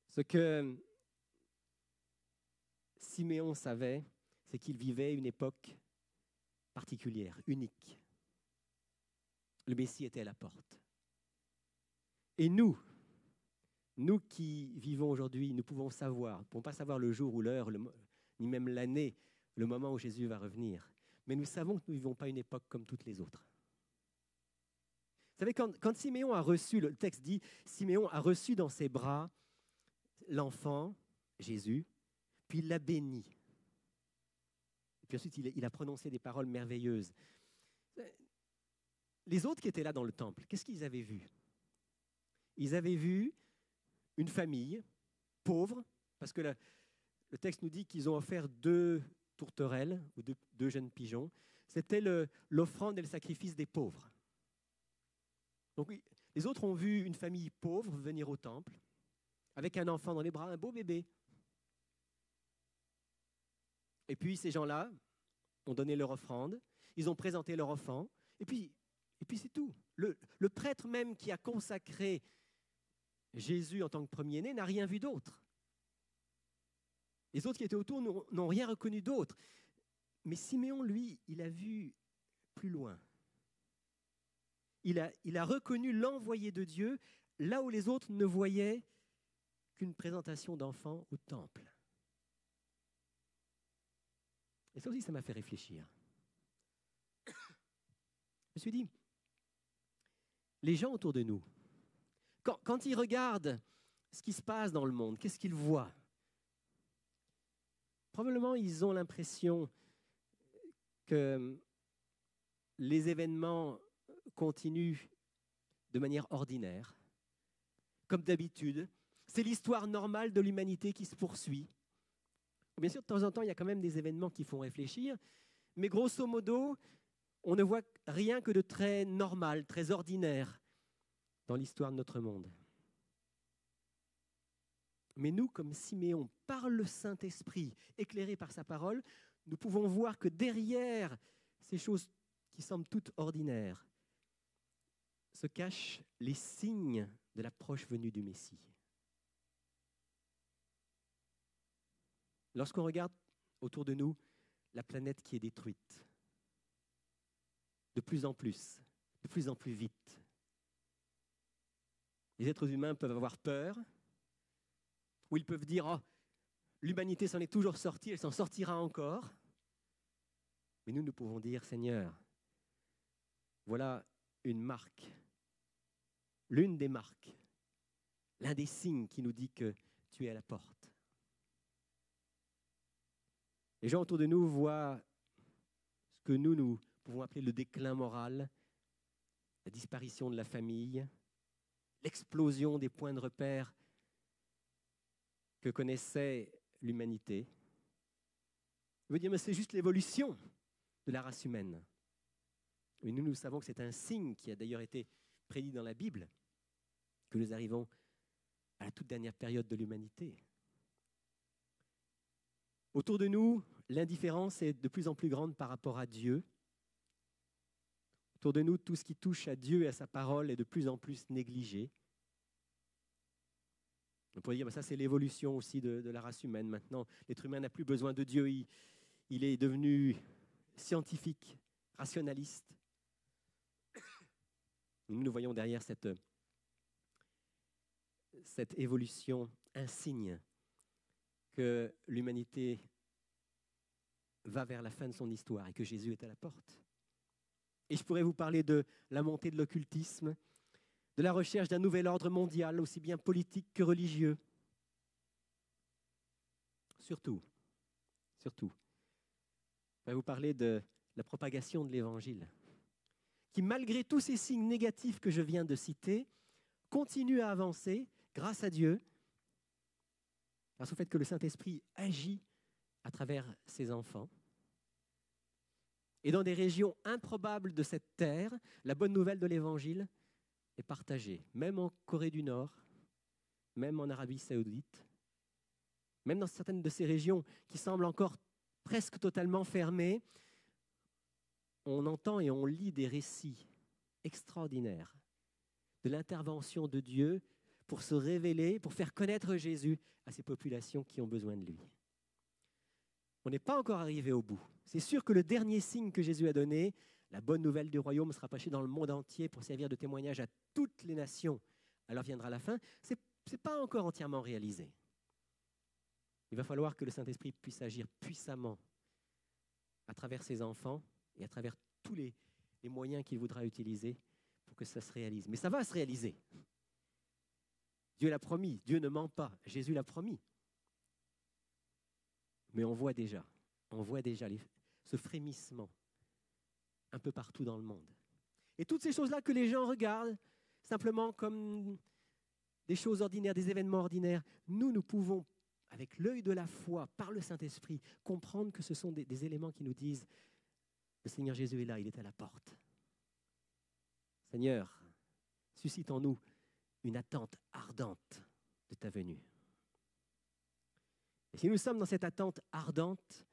ce que Siméon savait, c'est qu'il vivait une époque particulière, unique. Le Messie était à la porte. Et nous qui vivons aujourd'hui, nous pouvons savoir, nous ne pouvons pas savoir le jour ou l'heure, ni même l'année, le moment où Jésus va revenir. Mais nous savons que nous ne vivons pas une époque comme toutes les autres. Vous savez, quand Siméon a reçu, le texte dit, Siméon a reçu dans ses bras l'enfant, Jésus, puis il l'a béni. Et puis ensuite, il a prononcé des paroles merveilleuses. Les autres qui étaient là dans le temple, qu'est-ce qu'ils avaient vu? Ils avaient vu une famille pauvre, parce que le texte nous dit qu'ils ont offert 2 tourterelles ou 2 jeunes pigeons. C'était l'offrande et le sacrifice des pauvres. Donc oui, les autres ont vu une famille pauvre venir au temple, avec un enfant dans les bras, un beau bébé. Et puis ces gens-là ont donné leur offrande, ils ont présenté leur enfant, et puis c'est tout. Le prêtre même qui a consacré Jésus, en tant que premier-né, n'a rien vu d'autre. Les autres qui étaient autour n'ont rien reconnu d'autre. Mais Siméon, lui, il a vu plus loin. Il a reconnu l'envoyé de Dieu là où les autres ne voyaient qu'une présentation d'enfant au temple. Et ça aussi, ça m'a fait réfléchir. Je me suis dit, les gens autour de nous, quand ils regardent ce qui se passe dans le monde, qu'est-ce qu'ils voient? Probablement, ils ont l'impression que les événements continuent de manière ordinaire, comme d'habitude. C'est l'histoire normale de l'humanité qui se poursuit. Bien sûr, de temps en temps, il y a quand même des événements qui font réfléchir, mais grosso modo, on ne voit rien que de très normal, très ordinaire dans l'histoire de notre monde. Mais nous, comme Siméon, par le Saint-Esprit, éclairés par sa parole, nous pouvons voir que derrière ces choses qui semblent toutes ordinaires se cachent les signes de la proche venue du Messie. Lorsqu'on regarde autour de nous la planète qui est détruite, de plus en plus vite, les êtres humains peuvent avoir peur, ou ils peuvent dire « Oh, l'humanité s'en est toujours sortie, elle s'en sortira encore ». Mais nous pouvons dire « Seigneur, voilà une marque, l'une des marques, l'un des signes qui nous dit que tu es à la porte. » Les gens autour de nous voient ce que nous pouvons appeler le déclin moral, la disparition de la famille, l'explosion des points de repère que connaissait l'humanité. Je veux dire, mais c'est juste l'évolution de la race humaine. Mais nous savons que c'est un signe qui a d'ailleurs été prédit dans la Bible, que nous arrivons à la toute dernière période de l'humanité. Autour de nous, l'indifférence est de plus en plus grande par rapport à Dieu. Autour de nous, tout ce qui touche à Dieu et à sa parole est de plus en plus négligé. On pourrait dire que ça, c'est l'évolution aussi de la race humaine. Maintenant, l'être humain n'a plus besoin de Dieu. Il est devenu scientifique, rationaliste. Nous voyons derrière cette évolution un signe que l'humanité va vers la fin de son histoire et que Jésus est à la porte. Et je pourrais vous parler de la montée de l'occultisme, de la recherche d'un nouvel ordre mondial, aussi bien politique que religieux. Surtout, je vais vous parler de la propagation de l'Évangile, qui, malgré tous ces signes négatifs que je viens de citer, continue à avancer grâce à Dieu, grâce au fait que le Saint-Esprit agit à travers ses enfants. Et dans des régions improbables de cette terre, la bonne nouvelle de l'Évangile est partagée, même en Corée du Nord, même en Arabie Saoudite, même dans certaines de ces régions qui semblent encore presque totalement fermées. On entend et on lit des récits extraordinaires de l'intervention de Dieu pour se révéler, pour faire connaître Jésus à ces populations qui ont besoin de lui. On n'est pas encore arrivé au bout. C'est sûr que le dernier signe que Jésus a donné, la bonne nouvelle du royaume sera prêchée dans le monde entier pour servir de témoignage à toutes les nations. Alors viendra la fin. Ce n'est pas encore entièrement réalisé. Il va falloir que le Saint-Esprit puisse agir puissamment à travers ses enfants et à travers tous les moyens qu'il voudra utiliser pour que ça se réalise. Mais ça va se réaliser. Dieu l'a promis, Dieu ne ment pas, Jésus l'a promis. Mais on voit déjà ce frémissement un peu partout dans le monde. Et toutes ces choses-là que les gens regardent simplement comme des choses ordinaires, des événements ordinaires, nous pouvons, avec l'œil de la foi, par le Saint-Esprit, comprendre que ce sont des éléments qui nous disent « Le Seigneur Jésus est là, il est à la porte. » Seigneur, suscite en nous une attente ardente de ta venue. Et si nous sommes dans cette attente ardente,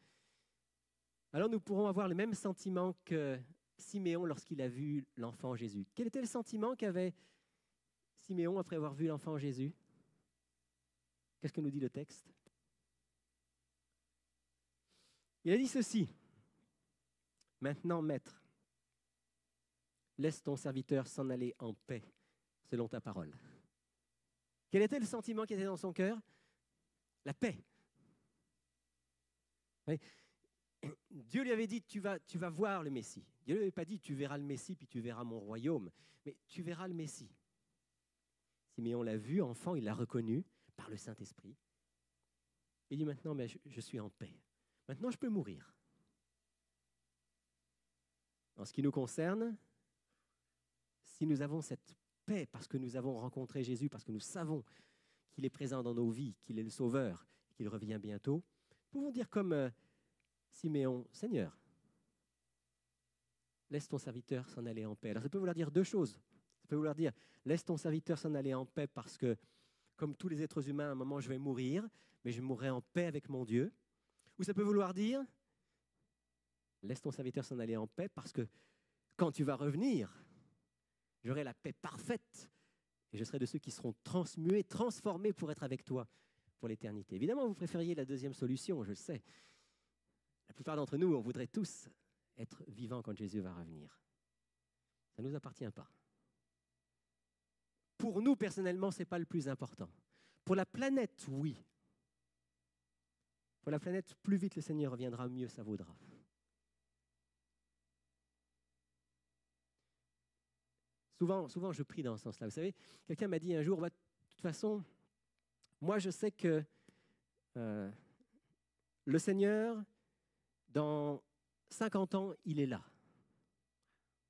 alors nous pourrons avoir le même sentiment que Siméon lorsqu'il a vu l'enfant Jésus. Quel était le sentiment qu'avait Siméon, après avoir vu l'enfant Jésus, qu'est-ce que nous dit le texte? Il a dit ceci. Maintenant, maître, laisse ton serviteur s'en aller en paix, selon ta parole. Quel était le sentiment qui était dans son cœur? La paix. Oui. Dieu lui avait dit, tu vas voir le Messie. Dieu ne lui avait pas dit, tu verras le Messie, puis tu verras mon royaume. Mais tu verras le Messie. Siméon l'a vu, enfant, il l'a reconnu par le Saint-Esprit. Il dit maintenant, mais je suis en paix. Maintenant, je peux mourir. En ce qui nous concerne, si nous avons cette paix parce que nous avons rencontré Jésus, parce que nous savons qu'il est présent dans nos vies, qu'il est le Sauveur, qu'il revient bientôt, nous pouvons dire comme Siméon, Seigneur, laisse ton serviteur s'en aller en paix. Alors ça peut vouloir dire deux choses. Ça peut vouloir dire, laisse ton serviteur s'en aller en paix parce que, comme tous les êtres humains, à un moment je vais mourir, mais je mourrai en paix avec mon Dieu. Ou ça peut vouloir dire, laisse ton serviteur s'en aller en paix parce que quand tu vas revenir, j'aurai la paix parfaite et je serai de ceux qui seront transmués, transformés pour être avec toi pour l'éternité. Évidemment, vous préfériez la deuxième solution, je le sais. La plupart d'entre nous, on voudrait tous être vivants quand Jésus va revenir. Ça ne nous appartient pas. Pour nous, personnellement, ce n'est pas le plus important. Pour la planète, oui. Pour la planète, plus vite le Seigneur reviendra, mieux ça vaudra. Souvent, je prie dans ce sens-là. Vous savez, quelqu'un m'a dit un jour, de toute façon, moi je sais que le Seigneur, dans 50 ans, il est là.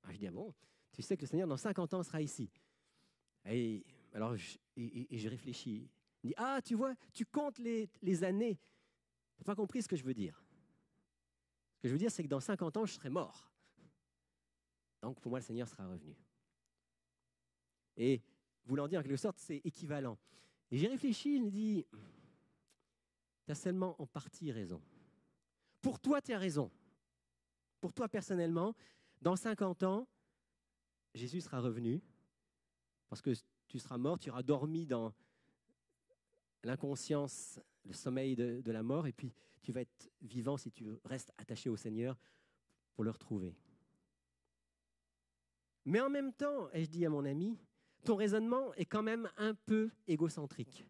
Alors, je dis, ah bon, tu sais que le Seigneur, dans 50 ans, sera ici. Et alors, je réfléchis. Il dit, ah, tu vois, tu comptes les années. Tu n'as pas compris ce que je veux dire. Ce que je veux dire, c'est que dans 50 ans, je serai mort. Donc, pour moi, le Seigneur sera revenu. Et voulant dire, en quelque sorte, c'est équivalent. Et j'ai réfléchi, il me dit, tu as seulement en partie raison. Pour toi, tu as raison. Pour toi, personnellement, dans 50 ans, Jésus sera revenu parce que tu seras mort, tu auras dormi dans l'inconscience, le sommeil de la mort, et puis tu vas être vivant si tu restes attaché au Seigneur pour le retrouver. Mais en même temps, et je dis à mon ami, ton raisonnement est quand même un peu égocentrique.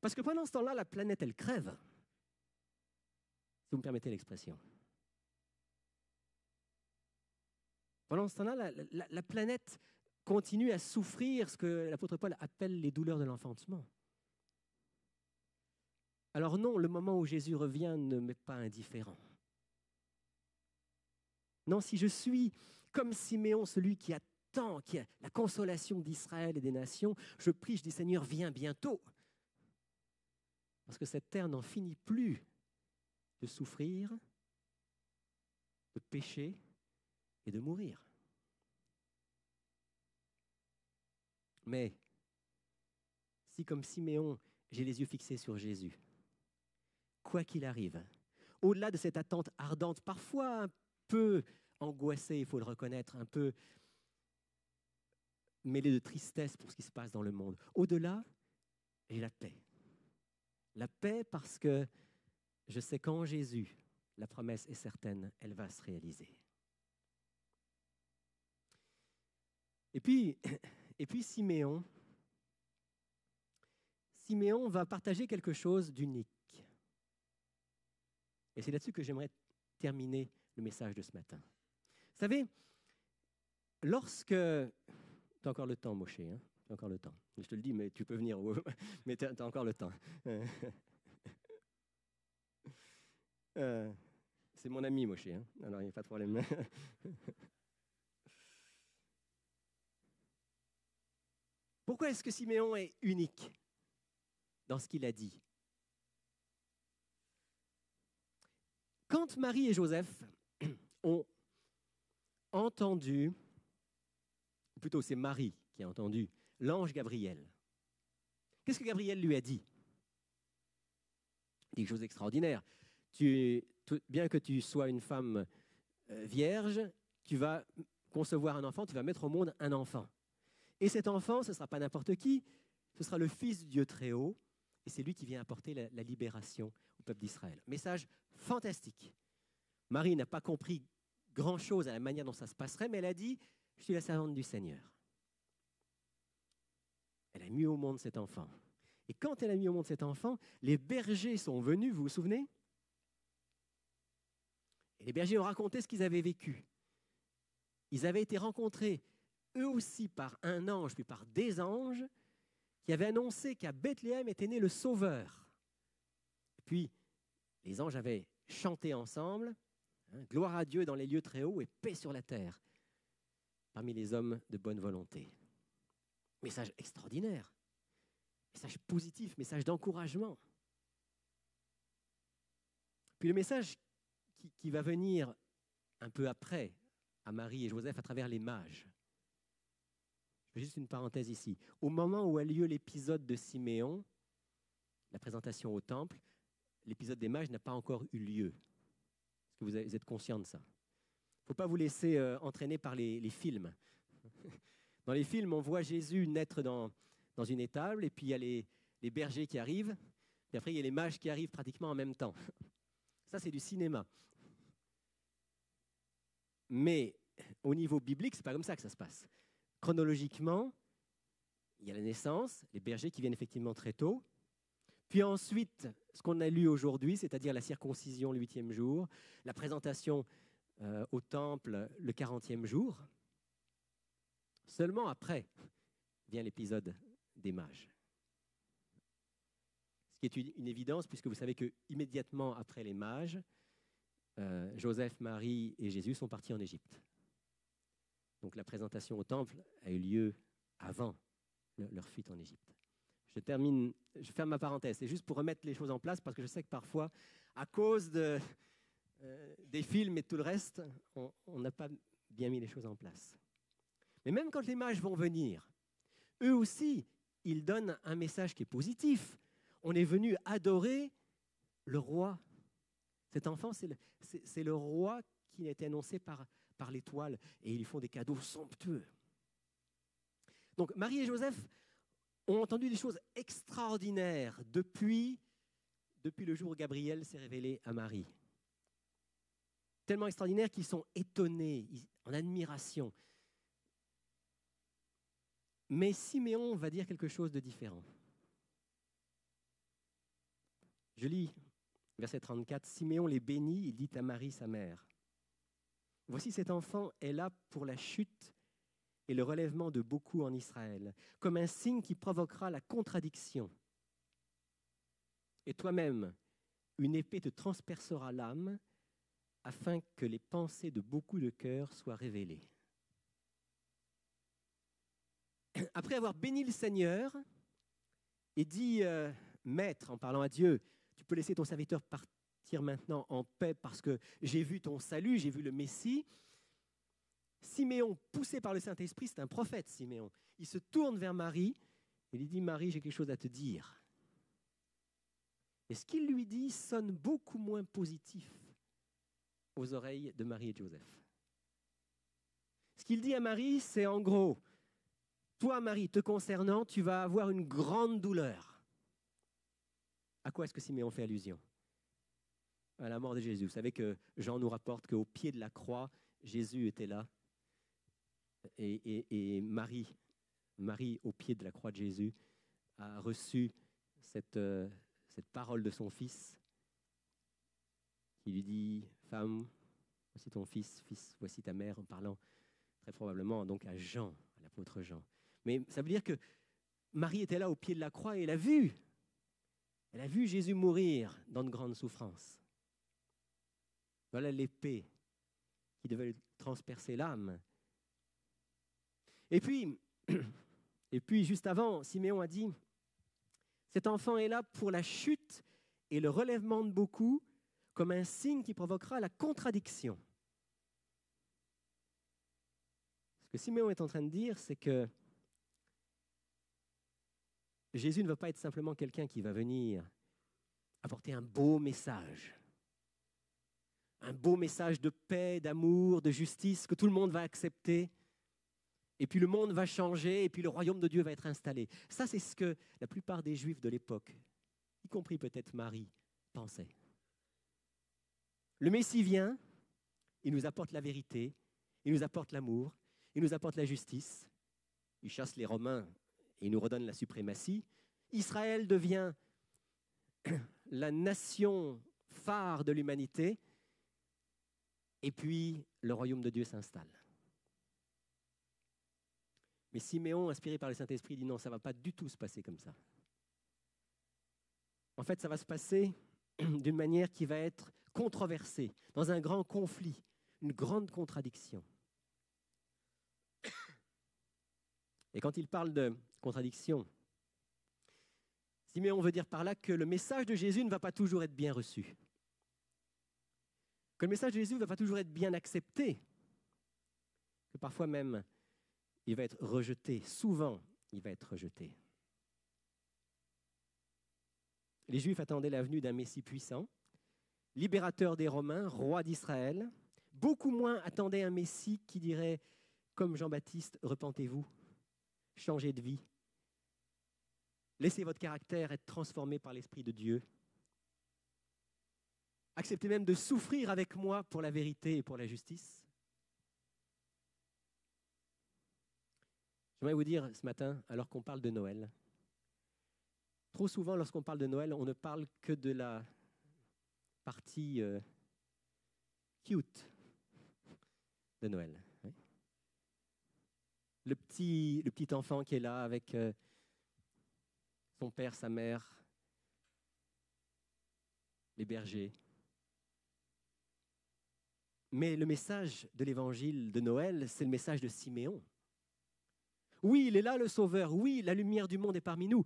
Parce que pendant ce temps-là, la planète, elle crève. Si vous me permettez l'expression. Pendant ce temps-là, la planète continue à souffrir ce que l'apôtre Paul appelle les douleurs de l'enfantement. Alors non, le moment où Jésus revient ne m'est pas indifférent. Non, si je suis comme Siméon, celui qui attend, qui a la consolation d'Israël et des nations, je prie, je dis Seigneur, viens bientôt. Parce que cette terre n'en finit plus de souffrir, de pécher et de mourir. Mais si, comme Siméon, j'ai les yeux fixés sur Jésus, quoi qu'il arrive, au-delà de cette attente ardente, parfois un peu angoissée, il faut le reconnaître, un peu mêlée de tristesse pour ce qui se passe dans le monde, au-delà, j'ai la paix. La paix parce que je sais qu'en Jésus, la promesse est certaine, elle va se réaliser. Et puis Siméon va partager quelque chose d'unique. Et c'est là-dessus que j'aimerais terminer le message de ce matin. Vous savez, lorsque... Tu as encore le temps, Moshe, hein? Tu as encore le temps. Je te le dis, mais tu peux venir, mais tu as encore le temps. C'est mon ami, Moshe, hein? Alors il n'y a pas de problème. Pourquoi est-ce que Siméon est unique dans ce qu'il a dit? Quand Marie et Joseph ont entendu, ou plutôt c'est Marie qui a entendu, l'ange Gabriel, qu'est-ce que Gabriel lui a dit? Il dit quelque chose d'extraordinaire. Bien que tu sois une femme vierge, tu vas concevoir un enfant, tu vas mettre au monde un enfant. Et cet enfant, ce ne sera pas n'importe qui, ce sera le Fils du Dieu très haut, et c'est lui qui vient apporter la libération au peuple d'Israël. Message fantastique. Marie n'a pas compris grand-chose à la manière dont ça se passerait, mais elle a dit « Je suis la servante du Seigneur ». Elle a mis au monde cet enfant. Et quand elle a mis au monde cet enfant, les bergers sont venus, vous vous souvenez? Et les bergers ont raconté ce qu'ils avaient vécu. Ils avaient été rencontrés, eux aussi, par un ange, puis par des anges, qui avaient annoncé qu'à Bethléem était né le Sauveur. Et puis, les anges avaient chanté ensemble, gloire à Dieu dans les lieux très hauts et paix sur la terre, parmi les hommes de bonne volonté. Message extraordinaire, message positif, message d'encouragement. Puis le message qui va venir un peu après à Marie et Joseph à travers les mages. Je fais juste une parenthèse ici. Au moment où a lieu l'épisode de Siméon, la présentation au temple, l'épisode des mages n'a pas encore eu lieu. Est-ce que vous êtes conscient de ça? Il ne faut pas vous laisser entraîner par les films. Dans les films, on voit Jésus naître dans une étable, et puis il y a les bergers qui arrivent, et après il y a les mages qui arrivent pratiquement en même temps. Ça, c'est du cinéma. Mais au niveau biblique, ce n'est pas comme ça que ça se passe. Chronologiquement, il y a la naissance, les bergers qui viennent effectivement très tôt, puis ensuite, ce qu'on a lu aujourd'hui, c'est-à-dire la circoncision le 8e jour, la présentation au temple le 40e jour. Seulement après vient l'épisode des mages. Ce qui est une évidence, puisque vous savez qu'immédiatement après les mages, Joseph, Marie et Jésus sont partis en Égypte. Donc la présentation au temple a eu lieu avant leur fuite en Égypte. Je ferme ma parenthèse. C'est juste pour remettre les choses en place, parce que je sais que parfois, à cause des films et de tout le reste, on n'a pas bien mis les choses en place. Mais même quand les mages vont venir, eux aussi, ils donnent un message qui est positif. On est venu adorer le roi. Cet enfant, c'est le roi qui a été annoncé par l'étoile. Et ils font des cadeaux somptueux. Donc Marie et Joseph ont entendu des choses extraordinaires depuis le jour où Gabriel s'est révélé à Marie. Tellement extraordinaires qu'ils sont étonnés, en admiration. Mais Siméon va dire quelque chose de différent. Je lis verset 34. Siméon les bénit, il dit à Marie, sa mère, « Voici cet enfant est là pour la chute et le relèvement de beaucoup en Israël, comme un signe qui provoquera la contradiction. Et toi-même, une épée te transpercera l'âme, afin que les pensées de beaucoup de cœurs soient révélées. » Après avoir béni le Seigneur et dit « Maître », en parlant à Dieu, « Tu peux laisser ton serviteur partir maintenant en paix parce que j'ai vu ton salut, j'ai vu le Messie. » Siméon, poussé par le Saint-Esprit, c'est un prophète, Siméon. Il se tourne vers Marie et lui dit « Marie, j'ai quelque chose à te dire. » Et ce qu'il lui dit sonne beaucoup moins positif aux oreilles de Marie et de Joseph. Ce qu'il dit à Marie, c'est en gros, toi Marie, te concernant, tu vas avoir une grande douleur. À quoi est-ce que Siméon fait allusion? À la mort de Jésus. Vous savez que Jean nous rapporte qu'au pied de la croix, Jésus était là. Et Marie, au pied de la croix de Jésus, a reçu cette parole de son fils qui lui dit « Femme, voici ton fils, fils, voici ta mère », en parlant très probablement donc à Jean, à l'apôtre Jean. Mais ça veut dire que Marie était là au pied de la croix et elle a vu Jésus mourir dans de grandes souffrances. Voilà l'épée qui devait lui transpercer l'âme. Et puis, juste avant, Siméon a dit « Cet enfant est là pour la chute et le relèvement de beaucoup, comme un signe qui provoquera la contradiction. » Ce que Siméon est en train de dire, c'est que Jésus ne va pas être simplement quelqu'un qui va venir apporter un beau message de paix, d'amour, de justice, que tout le monde va accepter. Et puis le monde va changer, et puis le royaume de Dieu va être installé. Ça, c'est ce que la plupart des Juifs de l'époque, y compris peut-être Marie, pensaient. Le Messie vient, il nous apporte la vérité, il nous apporte l'amour, il nous apporte la justice, il chasse les Romains et il nous redonne la suprématie. Israël devient la nation phare de l'humanité, et puis le royaume de Dieu s'installe. Mais Siméon, inspiré par le Saint-Esprit, dit non, ça ne va pas du tout se passer comme ça. En fait, ça va se passer d'une manière qui va être controversée, dans un grand conflit, une grande contradiction. Et quand il parle de contradiction, Siméon veut dire par là que le message de Jésus ne va pas toujours être bien reçu. Que le message de Jésus ne va pas toujours être bien accepté. Que parfois même, il va être rejeté. Souvent, il va être rejeté. Les Juifs attendaient la venue d'un Messie puissant, libérateur des Romains, roi d'Israël. Beaucoup moins attendaient un Messie qui dirait, comme Jean-Baptiste, repentez-vous, changez de vie. Laissez votre caractère être transformé par l'Esprit de Dieu. Acceptez même de souffrir avec moi pour la vérité et pour la justice. J'aimerais vous dire ce matin, alors qu'on parle de Noël, trop souvent lorsqu'on parle de Noël, on ne parle que de la partie cute de Noël. Le petit enfant qui est là avec son père, sa mère, les bergers. Mais le message de l'évangile de Noël, c'est le message de Siméon. Oui, il est là le Sauveur, oui, la lumière du monde est parmi nous,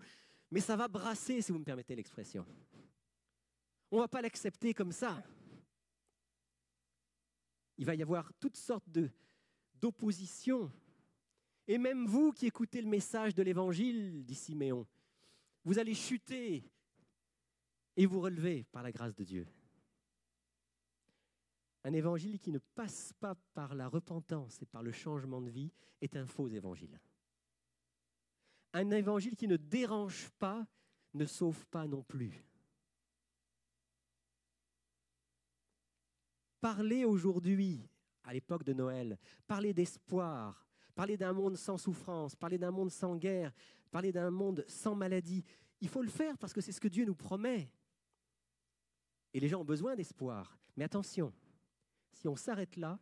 mais ça va brasser, si vous me permettez l'expression. On ne va pas l'accepter comme ça. Il va y avoir toutes sortes d'oppositions. Et même vous qui écoutez le message de l'évangile, dit Siméon, vous allez chuter et vous relever par la grâce de Dieu. Un évangile qui ne passe pas par la repentance et par le changement de vie est un faux évangile. Un évangile qui ne dérange pas ne sauve pas non plus. Parler aujourd'hui, à l'époque de Noël, parler d'espoir, parler d'un monde sans souffrance, parler d'un monde sans guerre, parler d'un monde sans maladie, il faut le faire parce que c'est ce que Dieu nous promet. Et les gens ont besoin d'espoir. Mais attention, si on s'arrête là,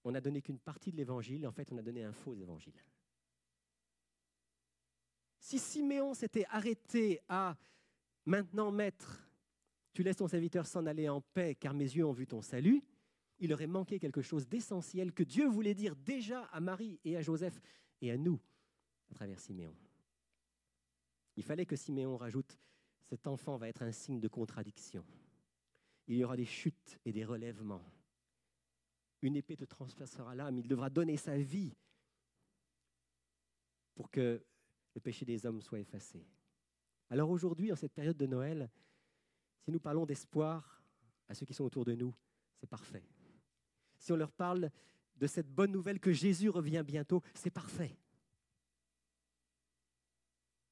on n'a donné qu'une partie de l'évangile, en fait on a donné un faux évangile. Si Siméon s'était arrêté à « Maintenant, maître, tu laisses ton serviteur s'en aller en paix, car mes yeux ont vu ton salut », il aurait manqué quelque chose d'essentiel que Dieu voulait dire déjà à Marie et à Joseph et à nous à travers Siméon. Il fallait que Siméon rajoute « Cet enfant va être un signe de contradiction. Il y aura des chutes et des relèvements. Une épée te transpercera l'âme, il devra donner sa vie pour que le péché des hommes soit effacé. » Alors aujourd'hui, en cette période de Noël, si nous parlons d'espoir à ceux qui sont autour de nous, c'est parfait. Si on leur parle de cette bonne nouvelle que Jésus revient bientôt, c'est parfait.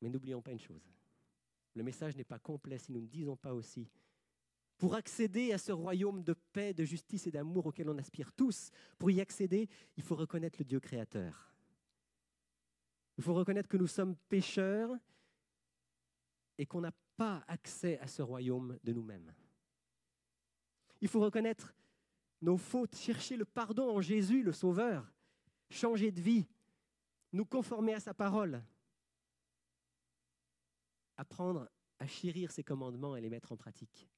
Mais n'oublions pas une chose, le message n'est pas complet si nous ne disons pas aussi, pour accéder à ce royaume de paix, de justice et d'amour auquel on aspire tous, pour y accéder, il faut reconnaître le Dieu créateur. Il faut reconnaître que nous sommes pécheurs et qu'on n'a pas accès à ce royaume de nous-mêmes. Il faut reconnaître nos fautes, chercher le pardon en Jésus, le Sauveur, changer de vie, nous conformer à sa parole, apprendre à chérir ses commandements et les mettre en pratique.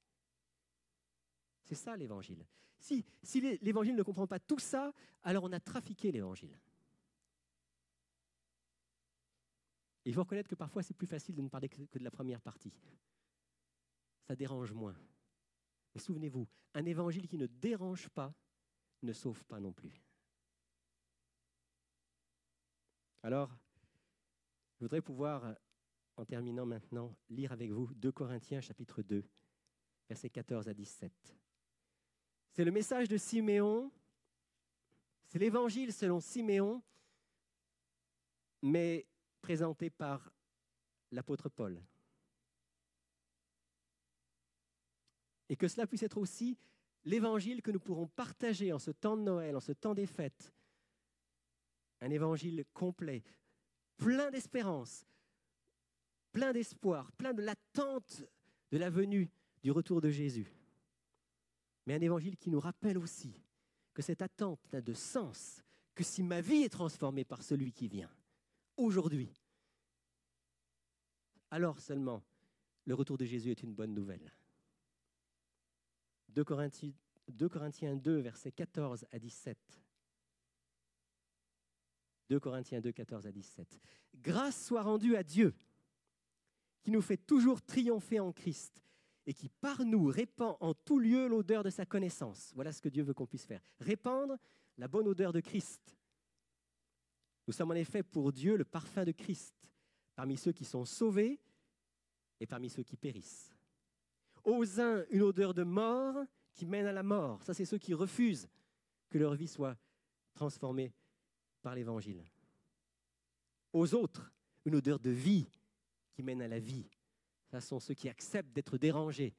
C'est ça l'Évangile. Si l'Évangile ne comprend pas tout ça, alors on a trafiqué l'Évangile. Il faut reconnaître que parfois c'est plus facile de ne parler que de la première partie. Ça dérange moins. Mais souvenez-vous, un évangile qui ne dérange pas ne sauve pas non plus. Alors, je voudrais pouvoir, en terminant maintenant, lire avec vous 2 Corinthiens chapitre 2, versets 14 à 17. C'est le message de Siméon. C'est l'évangile selon Siméon, mais présenté par l'apôtre Paul. Et que cela puisse être aussi l'évangile que nous pourrons partager en ce temps de Noël, en ce temps des fêtes. Un évangile complet, plein d'espérance, plein d'espoir, plein de l'attente de la venue, du retour de Jésus. Mais un évangile qui nous rappelle aussi que cette attente n'a de sens que si ma vie est transformée par celui qui vient, aujourd'hui. Alors seulement, le retour de Jésus est une bonne nouvelle. 2 Corinthiens 2, versets 14 à 17. 2 Corinthiens 2, 14 à 17. « Grâce soit rendue à Dieu, qui nous fait toujours triompher en Christ et qui par nous répand en tout lieu l'odeur de sa connaissance. » Voilà ce que Dieu veut qu'on puisse faire. Répandre la bonne odeur de Christ. Nous sommes en effet pour Dieu le parfum de Christ, parmi ceux qui sont sauvés et parmi ceux qui périssent. Aux uns, une odeur de mort qui mène à la mort. Ça, c'est ceux qui refusent que leur vie soit transformée par l'Évangile. Aux autres, une odeur de vie qui mène à la vie. Ce sont ceux qui acceptent d'être dérangés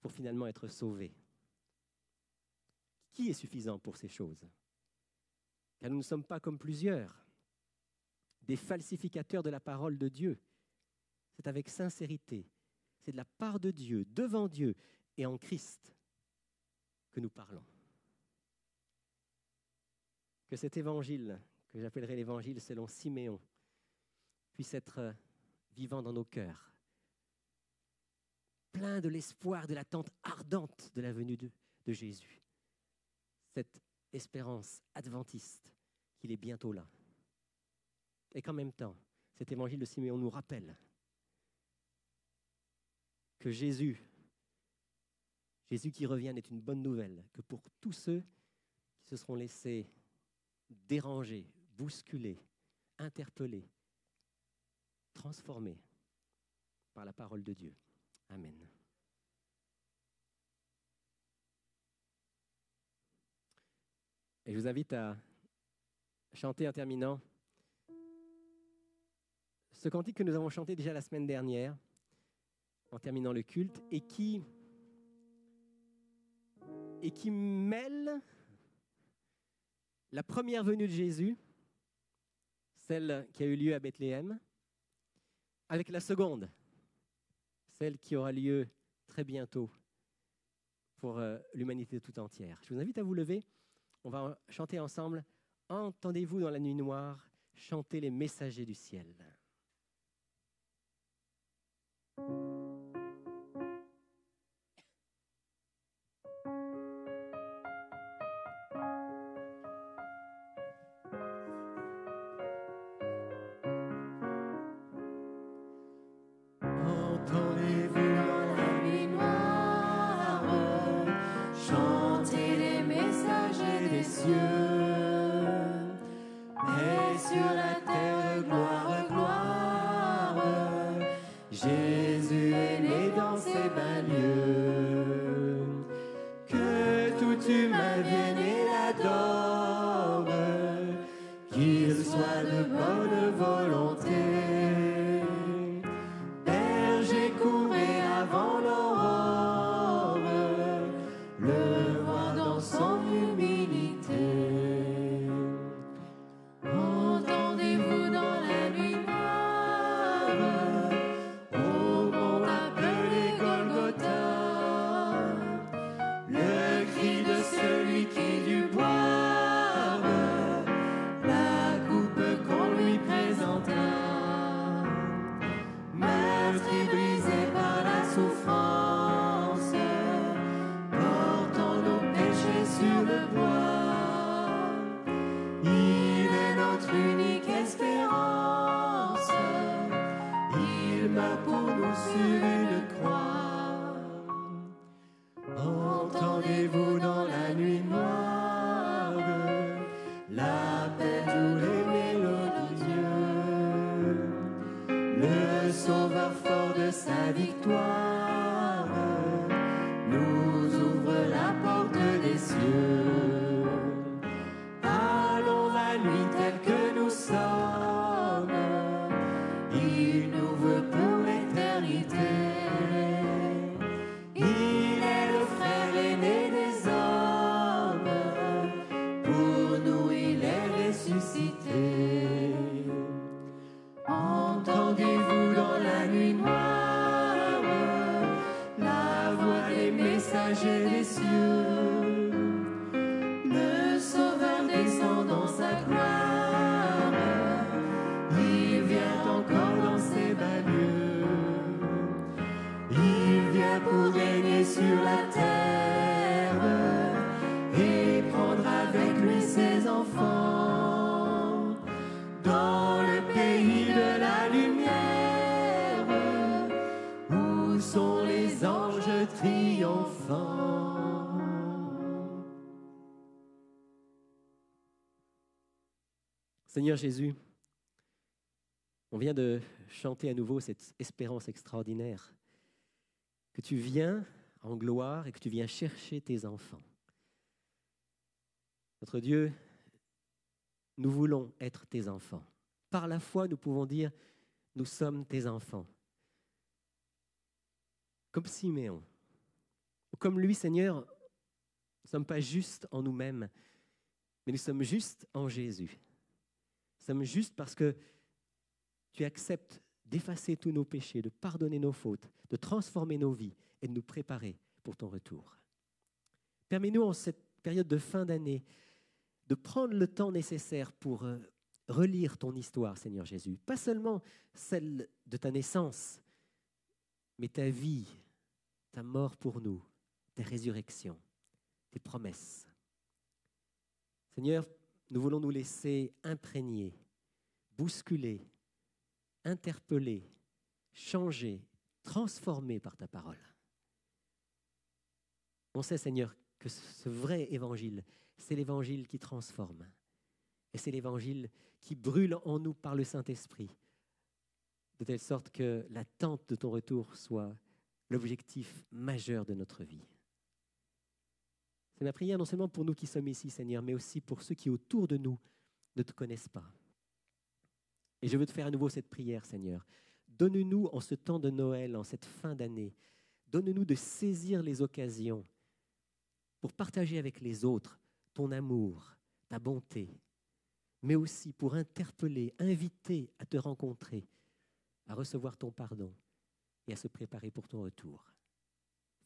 pour finalement être sauvés. Qui est suffisant pour ces choses? Car nous ne sommes pas comme plusieurs, des falsificateurs de la parole de Dieu. C'est avec sincérité, c'est de la part de Dieu, devant Dieu et en Christ que nous parlons. Que cet évangile, que j'appellerai l'évangile selon Siméon, puisse être vivant dans nos cœurs, plein de l'espoir, de l'attente ardente de la venue de Jésus. Cette espérance adventiste qu'il est bientôt là. Et qu'en même temps, cet évangile de Siméon nous rappelle que Jésus qui revient est une bonne nouvelle, que pour tous ceux qui se seront laissés déranger, bousculer, interpeller, transformés par la parole de Dieu. Amen. Et je vous invite à chanter en terminant ce cantique que nous avons chanté déjà la semaine dernière, en terminant le culte, et qui mêle la première venue de Jésus, celle qui a eu lieu à Bethléem, avec la seconde, celle qui aura lieu très bientôt pour l'humanité tout entière. Je vous invite à vous lever. On va chanter ensemble « Entendez-vous dans la nuit noire, chanter les messagers du ciel ». Nous ouvre la porte des cieux. enfants dans le pays de la lumière, où sont les anges triomphants. Seigneur Jésus, on vient de chanter à nouveau cette espérance extraordinaire, que tu viens en gloire et que tu viens chercher tes enfants. Notre Dieu, nous voulons être tes enfants. Par la foi, nous pouvons dire, nous sommes tes enfants. Comme Siméon, comme lui, Seigneur, nous ne sommes pas justes en nous-mêmes, mais nous sommes justes en Jésus. Nous sommes justes parce que tu acceptes d'effacer tous nos péchés, de pardonner nos fautes, de transformer nos vies et de nous préparer pour ton retour. Permets-nous en cette période de fin d'année de prendre le temps nécessaire pour relire ton histoire, Seigneur Jésus. Pas seulement celle de ta naissance, mais ta vie, ta mort pour nous, ta résurrection, tes promesses. Seigneur, nous voulons nous laisser imprégner, bousculer, interpeller, changer, transformer par ta parole. On sait, Seigneur, que ce vrai évangile, c'est l'évangile qui transforme. Et c'est l'évangile qui brûle en nous par le Saint-Esprit, de telle sorte que l'attente de ton retour soit l'objectif majeur de notre vie. C'est ma prière non seulement pour nous qui sommes ici, Seigneur, mais aussi pour ceux qui autour de nous ne te connaissent pas. Et je veux te faire à nouveau cette prière, Seigneur. Donne-nous en ce temps de Noël, en cette fin d'année, donne-nous de saisir les occasions pour partager avec les autres ton amour, ta bonté, mais aussi pour interpeller, inviter à te rencontrer, à recevoir ton pardon et à se préparer pour ton retour.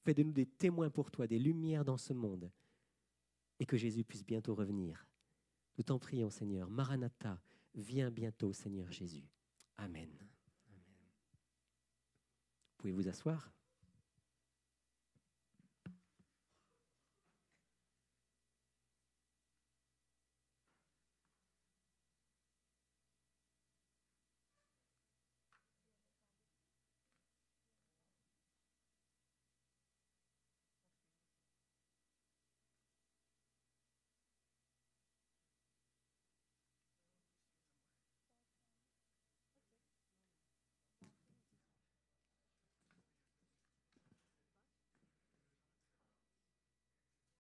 Fais de nous des témoins pour toi, des lumières dans ce monde, et que Jésus puisse bientôt revenir. Nous t'en prions, Seigneur. Maranatha, viens bientôt, Seigneur Jésus. Amen. Amen. Vous pouvez vous asseoir.